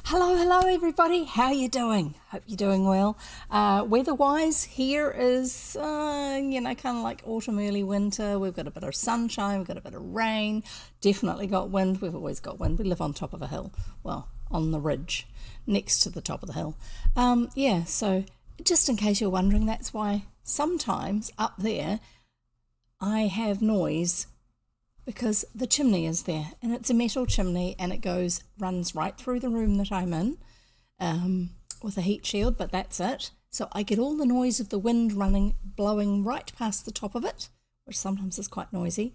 Hello everybody. How you doing? Hope you're doing well. Weather-wise, here is, kind of like autumn, early winter. We've got a bit of sunshine, we've got a bit of rain, definitely got wind. We've always got wind. We live on top of a hill, well, on the ridge, next to the top of the hill. So just in case you're wondering, that's why sometimes up there I have noise because the chimney is there, and it's a metal chimney, and it runs right through the room that I'm in with a heat shield, but that's it. So I get all the noise of the wind blowing right past the top of it, which sometimes is quite noisy.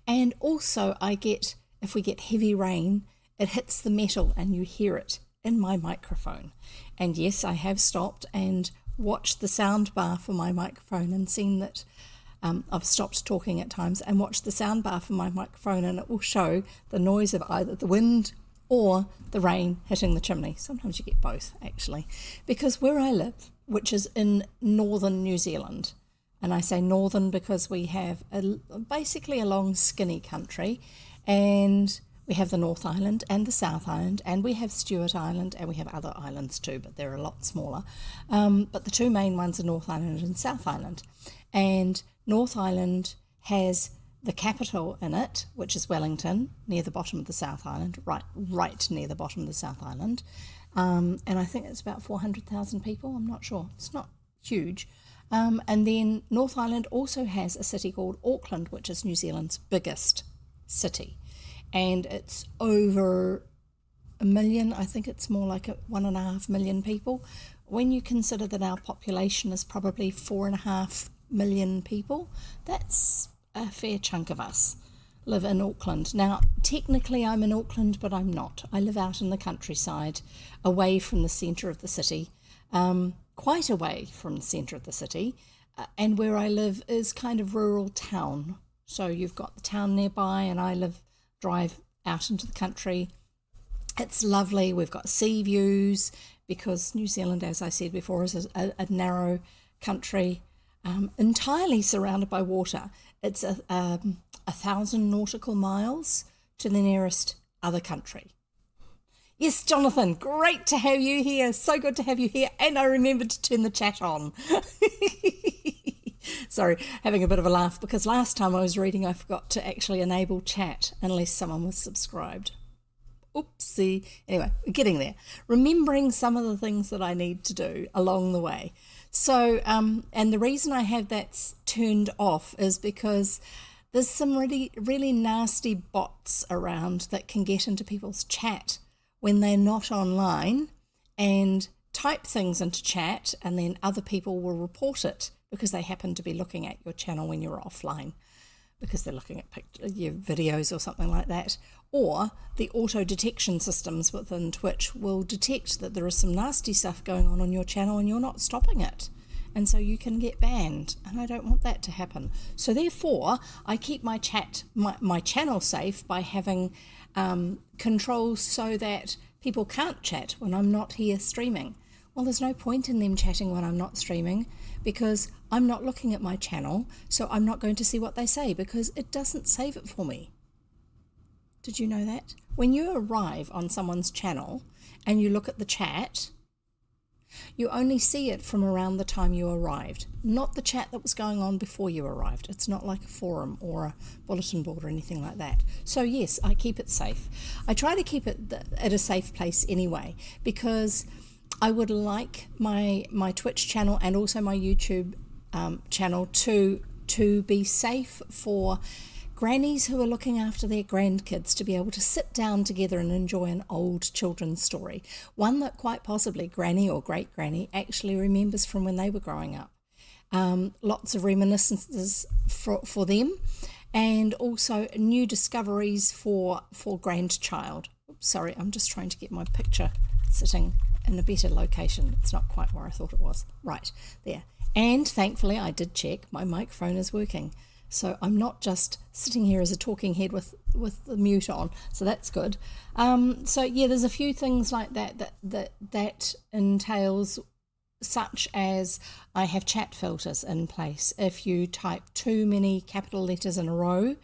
And also if we get heavy rain, it hits the metal and you hear it in my microphone. And yes, I have stopped and watched the sound bar for my microphone and seen that I've stopped talking at times and watched the sound bar for my microphone, and it will show the noise of either the wind or the rain hitting the chimney. Sometimes you get both, actually, because where I live, which is in northern New Zealand, and I say northern because we have basically a long skinny country, and we have the North Island and the South Island, and we have Stewart Island, and we have other islands too, but they're a lot smaller. But the two main ones are North Island and South Island. And North Island has the capital in it, which is Wellington, near the bottom of the South Island, right near the bottom of the South Island. And I think it's about 400,000 people. I'm not sure. It's not huge. And then North Island also has a city called Auckland, which is New Zealand's biggest city. And it's over 1 million. I think it's more like 1.5 million people. When you consider that our population is probably 4.5 million people, that's a fair chunk of us live in Auckland. Now, technically I'm in Auckland, but I'm not. I live out in the countryside, away from the centre of the city, quite away from the centre of the city, and where I live is kind of rural town. So you've got the town nearby, and I drive out into the country. It's lovely. We've got sea views because New Zealand, as I said before, is a narrow country, entirely surrounded by water. It's 1,000 nautical miles to the nearest other country. Yes, Jonathan, great to have you here. So good to have you here. And I remembered to turn the chat on. Sorry, having a bit of a laugh because last time I was reading, I forgot to actually enable chat unless someone was subscribed. Oopsie. Anyway, we're getting there. Remembering some of the things that I need to do along the way. So, and the reason I have that turned off is because there's some really, really nasty bots around that can get into people's chat when they're not online and type things into chat, and then other people will report it because they happen to be looking at your channel when you're offline, because they're looking at your videos or something like that. Or the auto detection systems within Twitch will detect that there is some nasty stuff going on your channel and you're not stopping it. And so you can get banned, and I don't want that to happen. So therefore, I keep my channel safe by having controls so that people can't chat when I'm not here streaming. Well, there's no point in them chatting when I'm not streaming because I'm not looking at my channel, so I'm not going to see what they say because it doesn't save it for me. Did you know that? When you arrive on someone's channel and you look at the chat, you only see it from around the time you arrived, not the chat that was going on before you arrived. It's not like a forum or a bulletin board or anything like that. So yes, I keep it safe. I try to keep it at a safe place anyway, because I would like my Twitch channel and also my YouTube channel to be safe for grannies who are looking after their grandkids to be able to sit down together and enjoy an old children's story, one that quite possibly granny or great granny actually remembers from when they were growing up. Lots of reminiscences for them, and also new discoveries for grandchild. Oops, sorry, I'm just trying to get my picture sitting in a better location. It's not quite where I thought it was. Right, there. And thankfully I did check my microphone is working. So I'm not just sitting here as a talking head with the mute on, so that's good. So yeah, there's a few things like that entails, such as I have chat filters in place. If you type too many capital letters in a row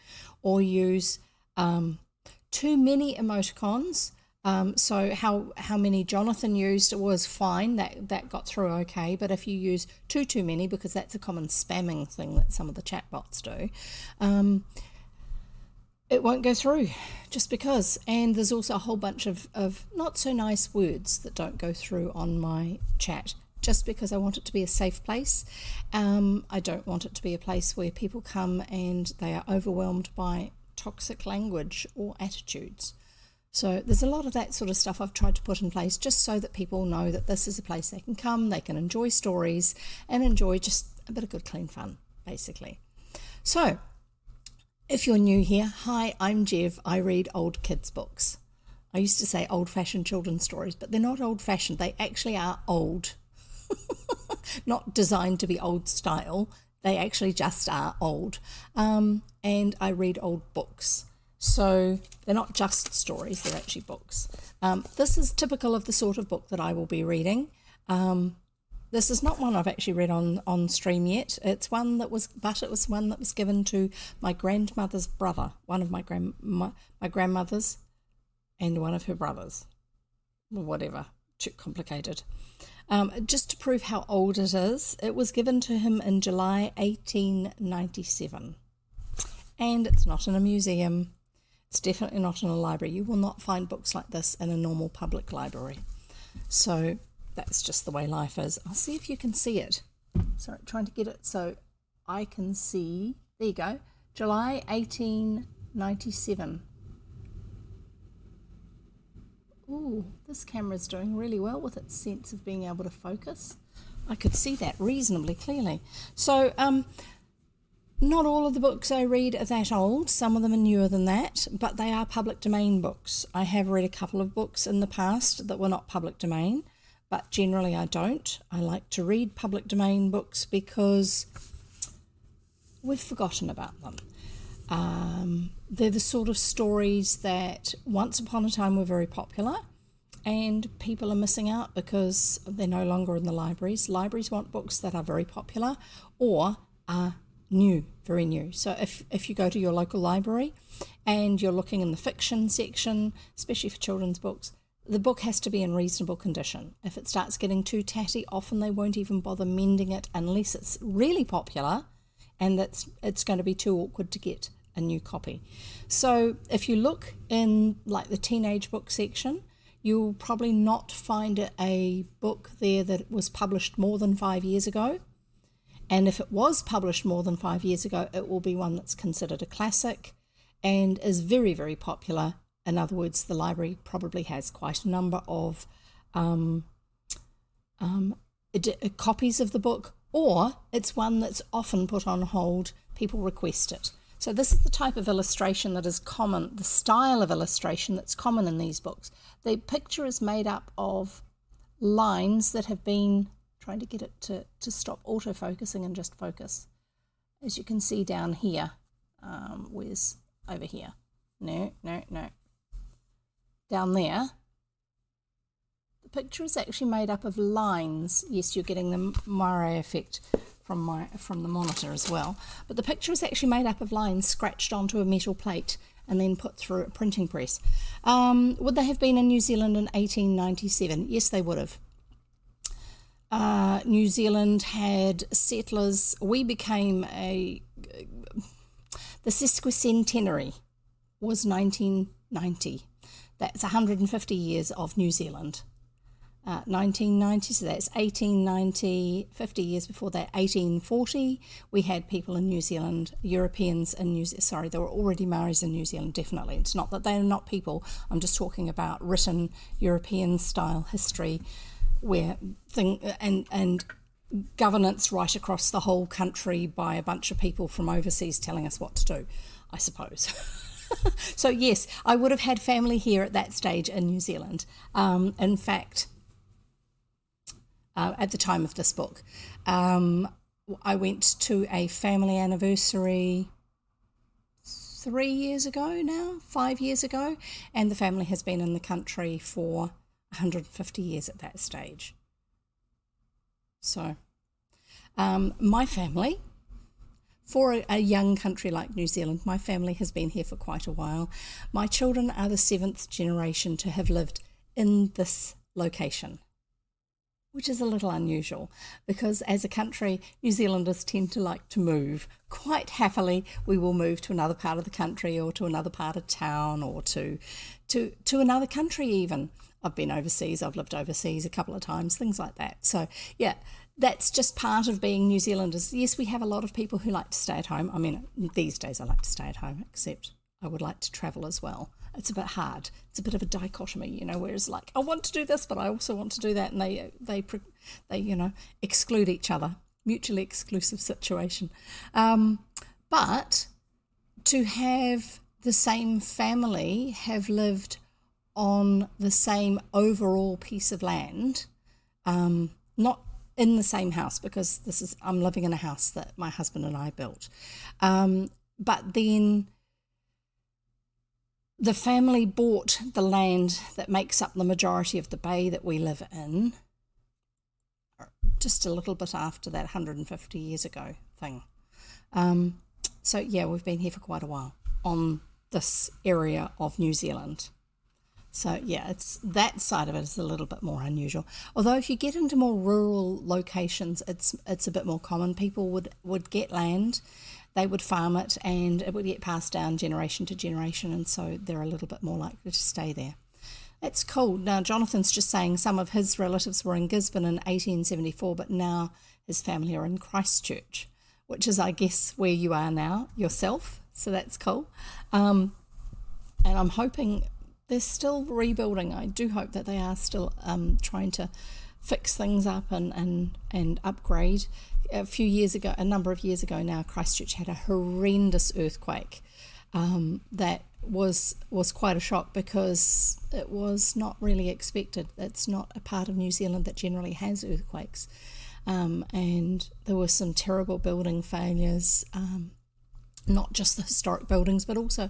or use too many emoticons, So how many Jonathan used was fine, that got through okay, but if you use too many, because that's a common spamming thing that some of the chatbots do, it won't go through just because. And there's also a whole bunch of not so nice words that don't go through on my chat, just because I want it to be a safe place. I don't want it to be a place where people come and they are overwhelmed by toxic language or attitudes. So there's a lot of that sort of stuff I've tried to put in place just so that people know that this is a place they can come, they can enjoy stories and enjoy just a bit of good clean fun, basically. So if you're new here, hi, I'm Jev. I read old kids' books. I used to say old-fashioned children's stories, but they're not old-fashioned. They actually are old. Not designed to be old style. They actually just are old. And I read old books. So they're not just stories, they're actually books. This is typical of the sort of book that I will be reading. This is not one I've actually read on stream yet. It was one that was given to my grandmother's brother, one of my grandmothers and one of her brothers. Whatever, too complicated. Just to prove how old it is, it was given to him in July 1897. And it's not in a museum. It's definitely not in a library. You will not find books like this in a normal public library. So that's just the way life is. I'll see if you can see it. Sorry, trying to get it so I can see. There you go. July 1897. Ooh, this camera's doing really well with its sense of being able to focus. I could see that reasonably clearly. So, not all of the books I read are that old. Some of them are newer than that, but they are public domain books. I have read a couple of books in the past that were not public domain, but generally I don't. I like to read public domain books because we've forgotten about them. They're the sort of stories that once upon a time were very popular and people are missing out because they're no longer in the libraries. Libraries want books that are very popular or are new, very new. So if you go to your local library and you're looking in the fiction section, especially for children's books, the book has to be in reasonable condition. If it starts getting too tatty, often they won't even bother mending it unless it's really popular and it's going to be too awkward to get a new copy. So if you look in like the teenage book section, you'll probably not find a book there that was published more than 5 years ago. And if it was published more than 5 years ago, it will be one that's considered a classic and is very, very popular. In other words, the library probably has quite a number of copies of the book, or it's one that's often put on hold. People request it. So this is the type of illustration that is common, the style of illustration that's common in these books. The picture is made up of lines that have been, trying to get it to stop autofocusing and just focus. As you can see down here, where's over here? No. Down there, the picture is actually made up of lines. Yes, you're getting the Mare effect from the monitor as well. But the picture is actually made up of lines scratched onto a metal plate and then put through a printing press. Would they have been in New Zealand in 1897? Yes, they would have. New Zealand had settlers. We became the sesquicentenary was 1990. That's 150 years of New Zealand. 1990, so that's 1890, 50 years before that, 1840, we had people in New Zealand, Europeans in New Zealand, sorry, there were already Maoris in New Zealand, definitely. It's not that they're not people, I'm just talking about written European-style history where and governance right across the whole country by a bunch of people from overseas telling us what to do, I suppose. So yes, I would have had family here at that stage in New Zealand. In fact, at the time of this book, I went to a family anniversary 5 years ago, and the family has been in the country for 150 years at that stage. So my family, for a young country like New Zealand, my family has been here for quite a while. My children are the 7th generation to have lived in this location, which is a little unusual because as a country, New Zealanders tend to like to move. Quite happily, we will move to another part of the country or to another part of town or to another country even. I've been overseas, I've lived overseas a couple of times, things like that. So yeah, that's just part of being New Zealanders. Yes, we have a lot of people who like to stay at home. I mean, these days I like to stay at home, except I would like to travel as well. It's a bit hard. It's a bit of a dichotomy, you know, whereas like I want to do this, but I also want to do that, and they you know, exclude each other, mutually exclusive situation. But to have the same family have lived on the same overall piece of land, not in the same house, because I'm living in a house that my husband and I built, but then the family bought the land that makes up the majority of the bay that we live in just a little bit after that 150 years ago thing. So yeah, we've been here for quite a while on this area of New Zealand. So yeah, it's that side of it is a little bit more unusual. Although if you get into more rural locations, it's a bit more common. People would get land, they would farm it, and it would get passed down generation to generation, and so they're a little bit more likely to stay there. That's cool. Now, Jonathan's just saying some of his relatives were in Gisborne in 1874, but now his family are in Christchurch, which is, I guess, where you are now yourself. So that's cool. And I'm hoping they're still rebuilding. I do hope that they are still trying to fix things up and upgrade. A number of years ago now, Christchurch had a horrendous earthquake that was quite a shock because it was not really expected. It's not a part of New Zealand that generally has earthquakes. And there were some terrible building failures, not just the historic buildings, but also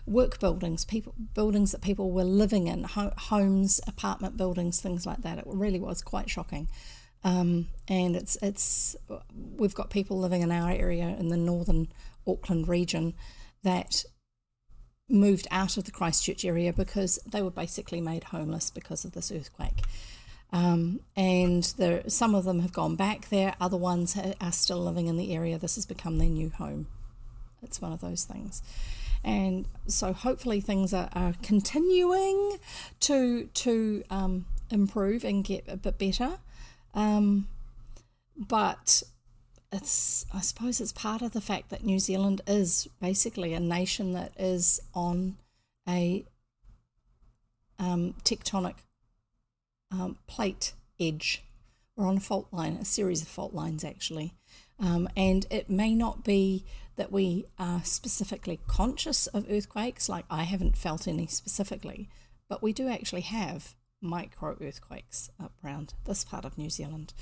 work buildings, buildings that people were living in, homes, apartment buildings, things like that. It really was quite shocking. And we've got people living in our area in the northern Auckland region that moved out of the Christchurch area because they were basically made homeless because of this earthquake. And some of them have gone back there, other ones are still living in the area. This has become their new home. It's one of those things. And so hopefully things are continuing to improve and get a bit better. But I suppose it's part of the fact that New Zealand is basically a nation that is on a tectonic plate edge. We're on a fault line, a series of fault lines actually. And it may not be that we are specifically conscious of earthquakes, like I haven't felt any specifically, but we do actually have micro earthquakes up around this part of New Zealand.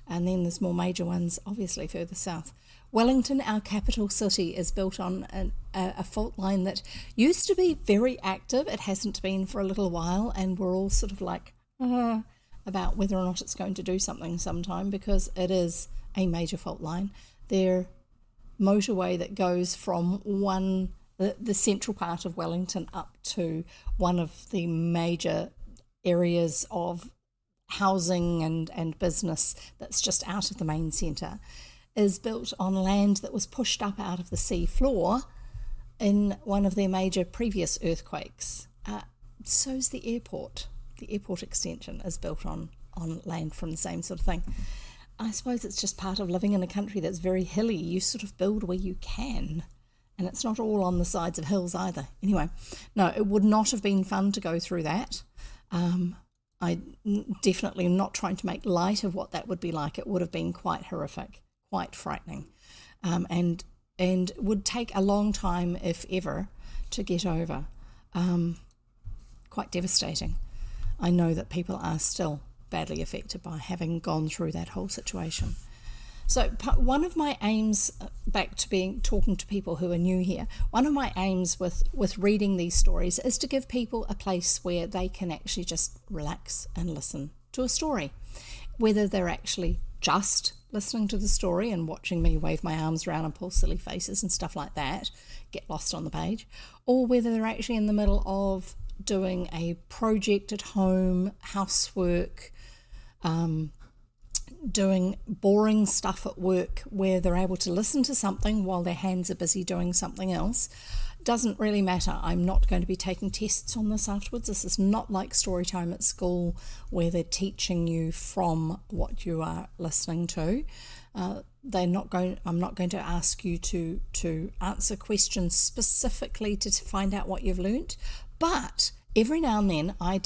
And then there's more major ones obviously further south. Wellington, our capital city, is built on a fault line that used to be very active. It hasn't been for a little while, and we're all sort of like about whether or not it's going to do something sometime, because it is a major fault line. Their motorway that goes from the central part of Wellington up to one of the major areas of housing and business that's just out of the main centre is built on land that was pushed up out of the sea floor in one of their major previous earthquakes. So's the airport. The airport extension is built on land from the same sort of thing. I suppose it's just part of living in a country that's very hilly. You sort of build where you can, and it's not all on the sides of hills either. Anyway, no, it would not have been fun to go through that. I definitely am not trying to make light of what that would be like. It would have been quite horrific, quite frightening, and would take a long time, if ever, to get over. Quite devastating. I know that people are still badly affected by having gone through that whole situation. So one of my aims, back to talking to people who are new here, one of my aims with reading these stories is to give people a place where they can actually just relax and listen to a story, whether they're actually just listening to the story and watching me wave my arms around and pull silly faces and stuff like that, get lost on the page, or whether they're actually in the middle of doing a project at home, housework, doing boring stuff at work where they're able to listen to something while their hands are busy doing something else. Doesn't really matter. I'm not going to be taking tests on this afterwards. This is not like story time at school where they're teaching you from what you are listening to. I'm not going to ask you to answer questions specifically to find out what you've learnt, but every now and then I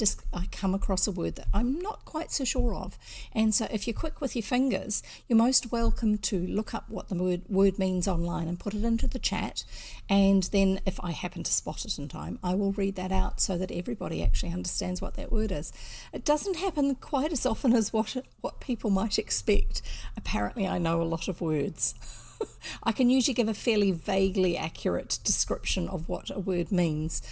come across a word that I'm not quite so sure of. And so if you're quick with your fingers, you're most welcome to look up what the word means online and put it into the chat. And then if I happen to spot it in time, I will read that out so that everybody actually understands what that word is. It doesn't happen quite as often as what people might expect. Apparently I know a lot of words. I can usually give a fairly vaguely accurate description of what a word means.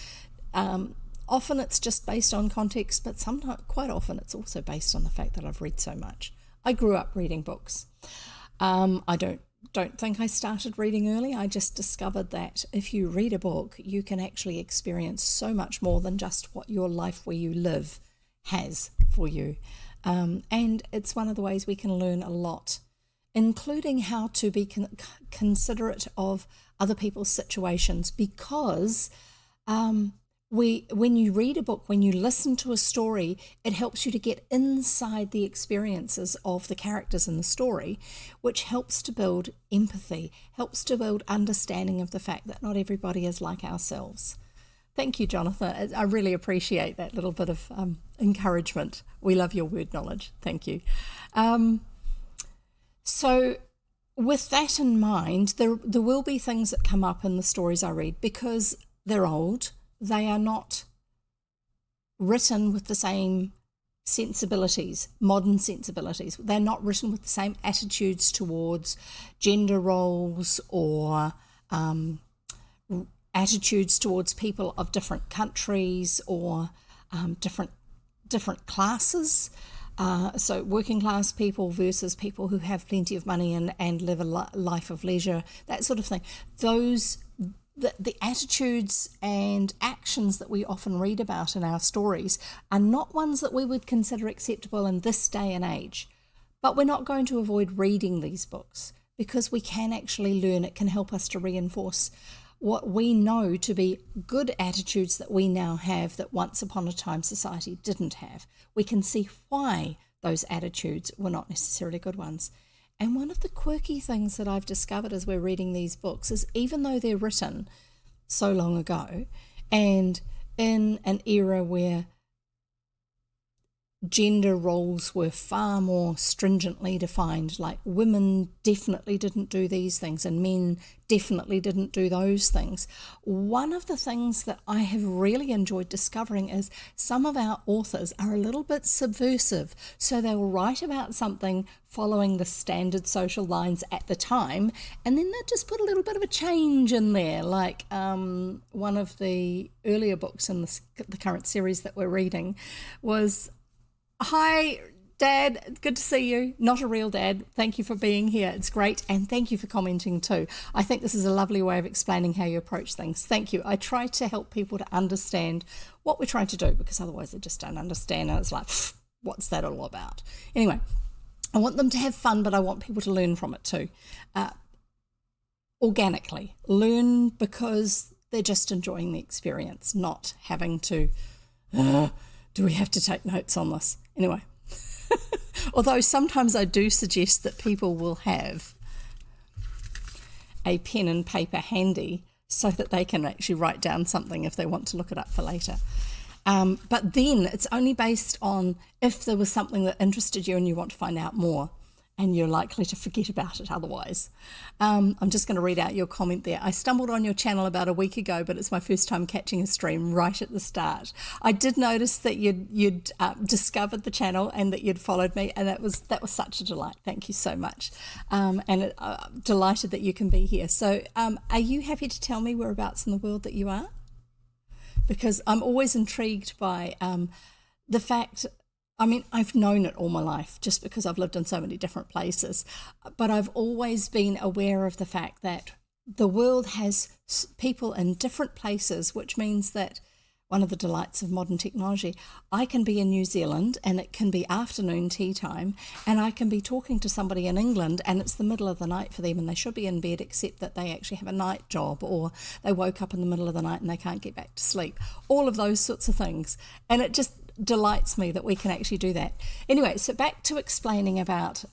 Often it's just based on context, but sometimes, quite often, it's also based on the fact that I've read so much. I grew up reading books. I don't think I started reading early. I just discovered that if you read a book, you can actually experience so much more than just what your life where you live has for you. And it's one of the ways we can learn a lot, including how to be considerate of other people's situations, because when you read a book, when you listen to a story, it helps you to get inside the experiences of the characters in the story, which helps to build empathy, helps to build understanding of the fact that not everybody is like ourselves. Thank you, Jonathan. I really appreciate that little bit of encouragement. We love your word knowledge. Thank you. So with that in mind, there will be things that come up in the stories I read because they're old. They are not written with the same sensibilities, modern sensibilities. They're not written with the same attitudes towards gender roles or attitudes towards people of different countries or different classes. So working class people versus people who have plenty of money and live a life of leisure, that sort of thing. The attitudes and actions that we often read about in our stories are not ones that we would consider acceptable in this day and age. But we're not going to avoid reading these books because we can actually learn. It can help us to reinforce what we know to be good attitudes that we now have that once upon a time society didn't have. We can see why those attitudes were not necessarily good ones. And one of the quirky things that I've discovered as we're reading these books is even though they're written so long ago and in an era where gender roles were far more stringently defined, like women definitely didn't do these things and men definitely didn't do those things. One of the things that I have really enjoyed discovering is some of our authors are a little bit subversive. So they will write about something following the standard social lines at the time, and then they'll just put a little bit of a change in there. Like one of the earlier books in the current series that we're reading was, "Hi, Dad, good to see you. Not a real dad. Thank you for being here. It's great. And thank you for commenting too. I think this is a lovely way of explaining how you approach things. Thank you. I try to help people to understand what we're trying to do because otherwise they just don't understand. And it's like, what's that all about? Anyway, I want them to have fun, but I want people to learn from it too. Organically. Learn because they're just enjoying the experience, not having to, do we have to take notes on this? Anyway, although sometimes I do suggest that people will have a pen and paper handy so that they can actually write down something if they want to look it up for later. But then it's only based on if there was something that interested you and you want to find out more, and you're likely to forget about it otherwise. I'm just going to read out your comment there. I stumbled on your channel about a week ago, but it's my first time catching a stream right at the start. I did notice that you'd discovered the channel and that you'd followed me, and that was such a delight. Thank you so much. And delighted that you can be here. So are you happy to tell me whereabouts in the world that you are? Because I'm always intrigued by the fact, I mean, I've known it all my life just because I've lived in so many different places, but I've always been aware of the fact that the world has people in different places, which means that one of the delights of modern technology. I can be in New Zealand and it can be afternoon tea time, and I can be talking to somebody in England and it's the middle of the night for them and they should be in bed, except that they actually have a night job, or they woke up in the middle of the night and they can't get back to sleep. All of those sorts of things. And it just delights me that we can actually do that. Anyway, so back to explaining about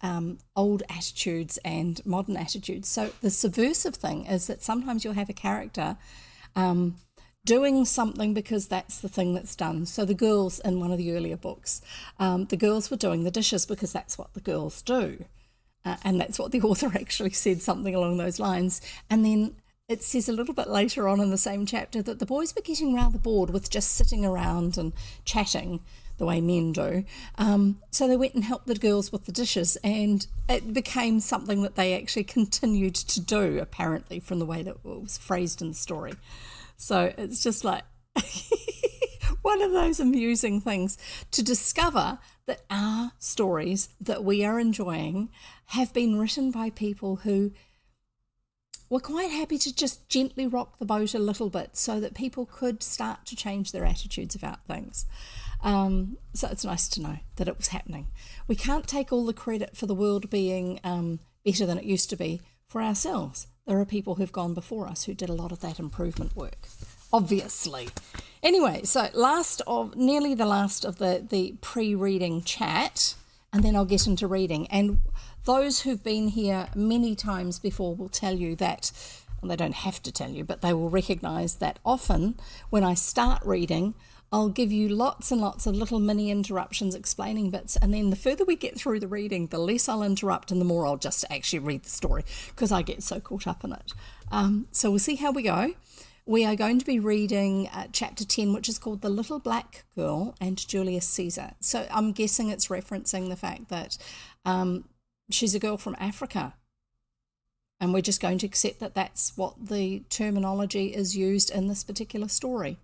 old attitudes and modern attitudes. So the subversive thing is that sometimes you'll have a character doing something because that's the thing that's done. So the girls in one of the earlier books, the girls were doing the dishes because that's what the girls do. And that's what the author actually said, something along those lines. And then it says a little bit later on in the same chapter that the boys were getting rather bored with just sitting around and chatting the way men do. So they went and helped the girls with the dishes, and it became something that they actually continued to do, apparently, from the way that it was phrased in the story. So it's just like one of those amusing things to discover that our stories that we are enjoying have been written by people who were quite happy to just gently rock the boat a little bit so that people could start to change their attitudes about things. So it's nice to know that it was happening. We can't take all the credit for the world being better than it used to be for ourselves. There are people who've gone before us who did a lot of that improvement work, obviously. Anyway, so nearly the last of the pre-reading chat, and then I'll get into reading. And those who've been here many times before will tell you that, well, they don't have to tell you, but they will recognise that often when I start reading, I'll give you lots and lots of little mini interruptions explaining bits, and then the further we get through the reading, the less I'll interrupt and the more I'll just actually read the story because I get so caught up in it. So we'll see how we go. We are going to be reading chapter 10, which is called The Little Black Girl and Julius Caesar. So I'm guessing it's referencing the fact that she's a girl from Africa, and we're just going to accept that that's what the terminology is used in this particular story,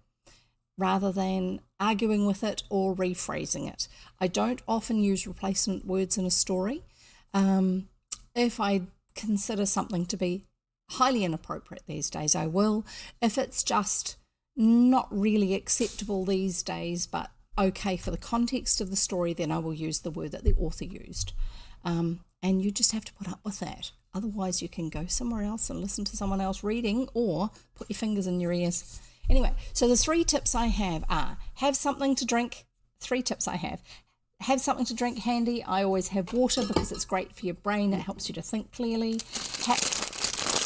rather than arguing with it or rephrasing it. I don't often use replacement words in a story. If I consider something to be highly inappropriate these days, I will. If it's just not really acceptable these days, but okay for the context of the story, then I will use the word that the author used. And you just have to put up with that. Otherwise, you can go somewhere else and listen to someone else reading, or put your fingers in your ears. Anyway, so the 3 tips I have are: have something to drink. 3 tips I have. Have something to drink handy. I always have water because it's great for your brain. It helps you to think clearly.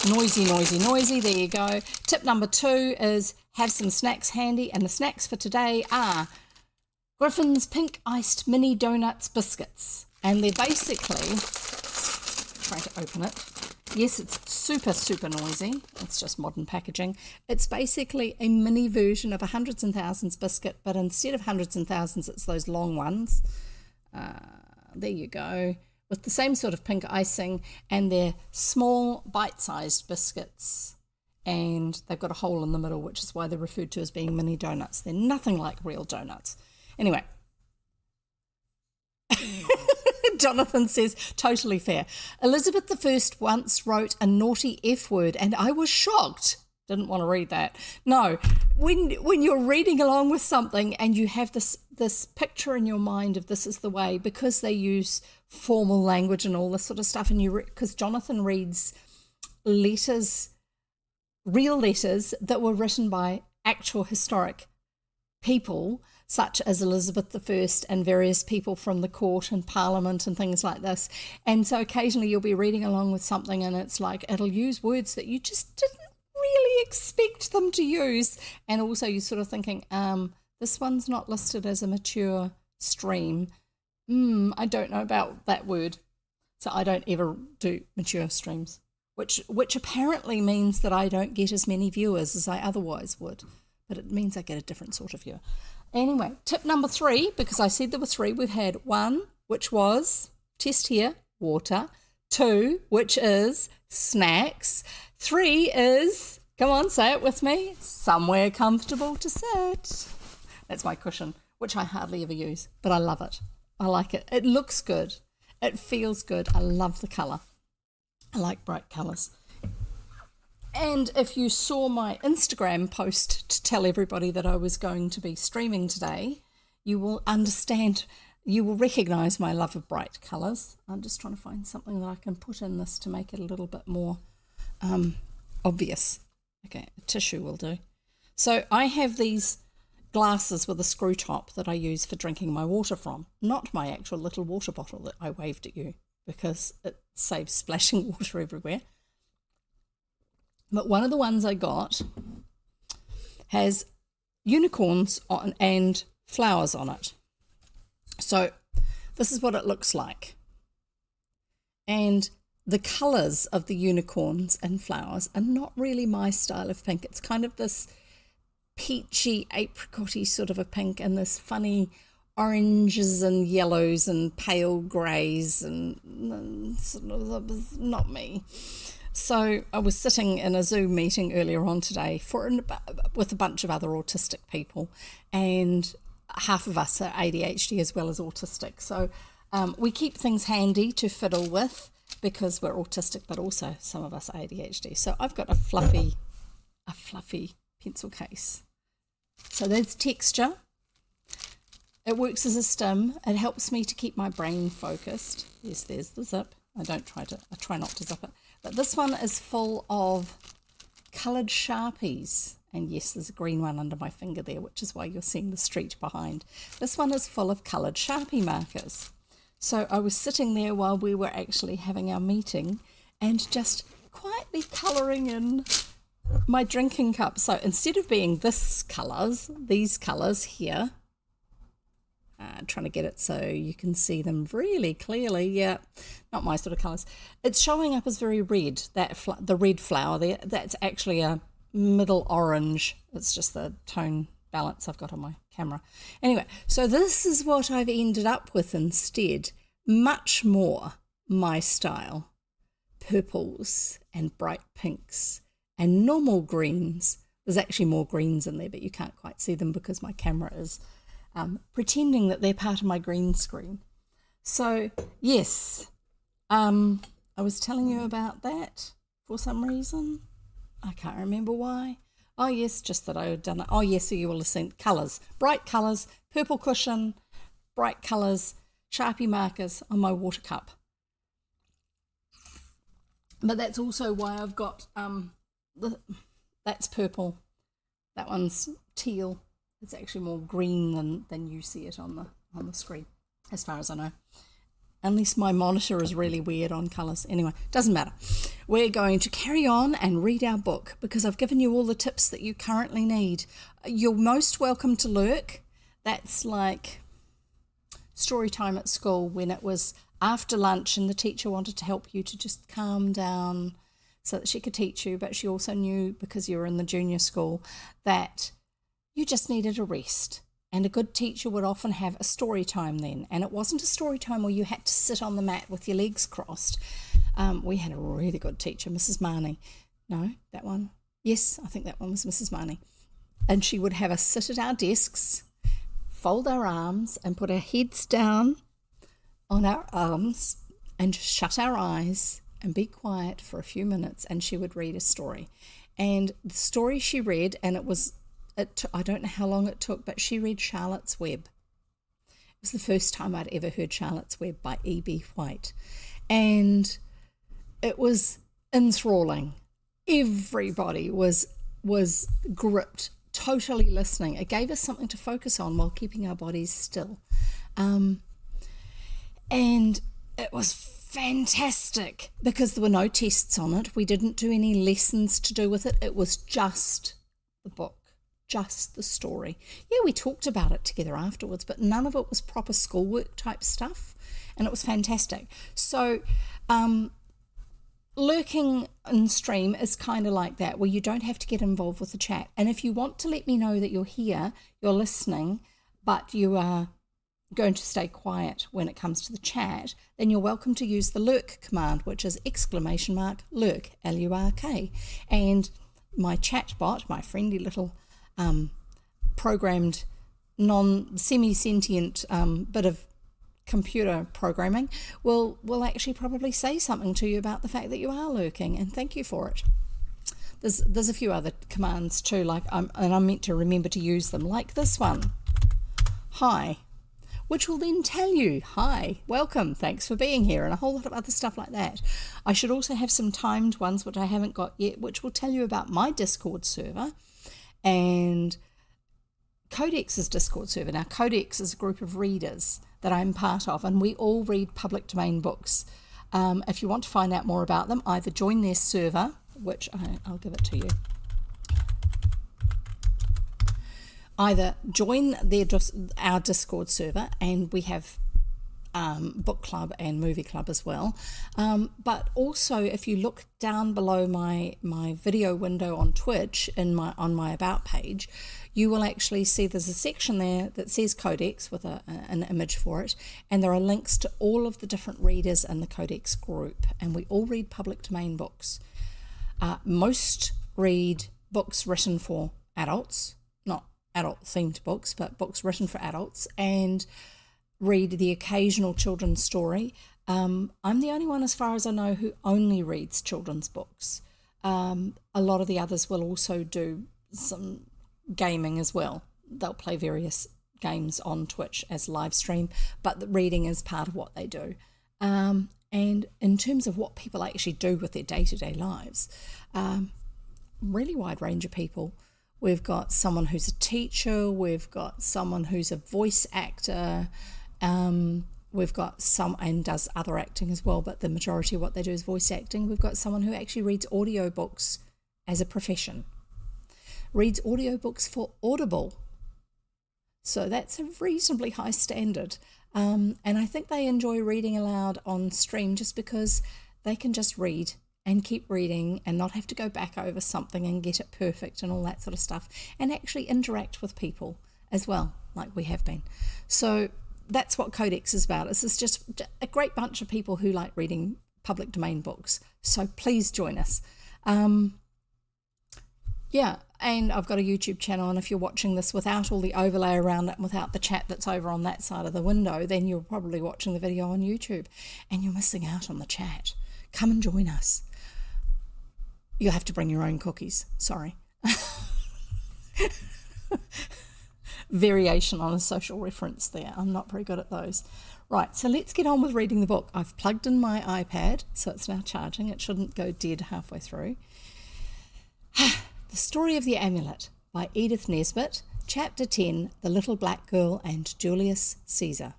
Noisy. There you go. Tip number 2 is have some snacks handy. And the snacks for today are Griffin's Pink Iced Mini Donuts Biscuits. And they're basically, try to open it. Yes, it's super, super noisy. It's just modern packaging. It's basically a mini version of a hundreds and thousands biscuit, but instead of hundreds and thousands, it's those long ones. There you go. With the same sort of pink icing, and they're small, bite-sized biscuits. And they've got a hole in the middle, which is why they're referred to as being mini donuts. They're nothing like real donuts. Anyway. Jonathan says, totally fair. Elizabeth I once wrote a naughty F word, and I was shocked. Didn't want to read that. No, when you're reading along with something and you have this picture in your mind of this is the way, because they use formal language and all this sort of stuff, and because Jonathan reads letters, real letters that were written by actual historic people, such as Elizabeth I and various people from the court and parliament and things like this. And so occasionally you'll be reading along with something and it's like it'll use words that you just didn't really expect them to use. And also you're sort of thinking, this one's not listed as a mature stream. I don't know about that word. So I don't ever do mature streams, which apparently means that I don't get as many viewers as I otherwise would. But it means I get a different sort of viewer. Anyway, tip number 3, because I said there were 3, we've had 1, which was, test here, water. 2, which is snacks. 3 is, come on, say it with me, somewhere comfortable to sit. That's my cushion, which I hardly ever use, but I love it. I like it. It looks good. It feels good. I love the colour. I like bright colours. And if you saw my Instagram post to tell everybody that I was going to be streaming today, you will understand, you will recognise my love of bright colours. I'm just trying to find something that I can put in this to make it a little bit more obvious. Okay, a tissue will do. So I have these glasses with a screw top that I use for drinking my water from, not my actual little water bottle that I waved at you because it saves splashing water everywhere. But one of the ones I got has unicorns on and flowers on it. So this is what it looks like. And the colours of the unicorns and flowers are not really my style of pink. It's kind of this peachy, apricot-y sort of a pink, and this funny oranges and yellows and pale greys, and sort of not me. So I was sitting in a Zoom meeting earlier on today with a bunch of other autistic people, and half of us are ADHD as well as autistic. So we keep things handy to fiddle with because we're autistic, but also some of us are ADHD. So I've got a fluffy pencil case. So there's texture. It works as a stim. It helps me to keep my brain focused. Yes, there's the zip. I try not to zip it. But this one is full of coloured Sharpies. And yes, there's a green one under my finger there, which is why you're seeing the street behind. This one is full of coloured Sharpie markers. So I was sitting there while we were actually having our meeting and just quietly colouring in my drinking cup. So instead of being these colours here, trying to get it so you can see them really clearly. Yeah, not my sort of colours. It's showing up as very red, the red flower there. That's actually a middle orange. It's just the tone balance I've got on my camera. Anyway, so this is what I've ended up with instead. Much more my style. Purples and bright pinks and normal greens. There's actually more greens in there, but you can't quite see them because my camera is pretending that they're part of my green screen. So yes, I was telling you about that for some reason. I can't remember why. Oh yes, just that I had done it. Oh yes, so you will have seen colours, bright colours, purple cushion, bright colours, Sharpie markers on my water cup. But that's also why I've got that's purple, that one's teal. It's actually more green than you see it on the screen, as far as I know. Unless my monitor is really weird on colours. Anyway, doesn't matter. We're going to carry on and read our book because I've given you all the tips that you currently need. You're most welcome to lurk. That's like story time at school when it was after lunch and the teacher wanted to help you to just calm down so that she could teach you, but she also knew, because you were in the junior school, that you just needed a rest. And a good teacher would often have a story time then. And it wasn't a story time where you had to sit on the mat with your legs crossed. We had a really good teacher, Mrs. Marnie. No, that one? Yes, I think that one was Mrs. Marnie. And she would have us sit at our desks, fold our arms and put our heads down on our arms and just shut our eyes and be quiet for a few minutes, and she would read a story. And the story she read, and I don't know how long it took, but she read Charlotte's Web. It was the first time I'd ever heard Charlotte's Web by E.B. White. And it was enthralling. Everybody was gripped, totally listening. It gave us something to focus on while keeping our bodies still. And it was fantastic because there were no tests on it. We didn't do any lessons to do with it. It was just the book. Just the story. Yeah, we talked about it together afterwards, but none of it was proper schoolwork type stuff, and it was fantastic. So lurking in stream is kind of like that, where you don't have to get involved with the chat. And if you want to let me know that you're here, you're listening, but you are going to stay quiet when it comes to the chat, then you're welcome to use the lurk command, which is !lurk, L-U-R-K. And my chat bot, my friendly little programmed semi-sentient bit of computer programming will actually probably say something to you about the fact that you are lurking, and thank you for it. There's a few other commands too, like and I'm meant to remember to use them, like this one, hi, which will then tell you, hi, welcome, thanks for being here, and a whole lot of other stuff like that. I should also have some timed ones, which I haven't got yet, which will tell you about my Discord server and Codex's Discord server. Now, Codex is a group of readers that I'm part of, and we all read public domain books. If you want to find out more about them, either join their server, which I'll give it to you. Either join our Discord server, and we have book club and movie club as well. But also, if you look down below my video window on Twitch on my About page, you will actually see there's a section there that says Codex with an image for it, and there are links to all of the different readers in the Codex group, and we all read public domain books. Most read books written for adults, not adult themed books, but books written for adults, and read the occasional children's story. I'm the only one, as far as I know, who only reads children's books. A lot of the others will also do some gaming as well. They'll play various games on Twitch as live stream, but the reading is part of what they do. And in terms of what people actually do with their day-to-day lives, really wide range of people. We've got someone who's a teacher, we've got someone who's a voice actor, we've got some, and does other acting as well, but the majority of what they do is voice acting. We've got someone who actually reads audiobooks as a profession, reads audiobooks for Audible. So that's a reasonably high standard. And I think they enjoy reading aloud on stream just because they can just read and keep reading and not have to go back over something and get it perfect and all that sort of stuff, and actually interact with people as well, like we have been. So that's what Codex is about. It's just a great bunch of people who like reading public domain books. So please join us. Yeah, and I've got a YouTube channel, and if you're watching this without all the overlay around it and without the chat that's over on that side of the window, then you're probably watching the video on YouTube and you're missing out on the chat. Come and join us. You'll have to bring your own cookies. Sorry. Variation on a social reference there. I'm not very good at those. Right, so let's get on with reading the book. I've plugged in my iPad, so it's now charging. It shouldn't go dead halfway through. The Story of the Amulet by Edith Nesbit, Chapter 10, The Little Black Girl and Julius Caesar.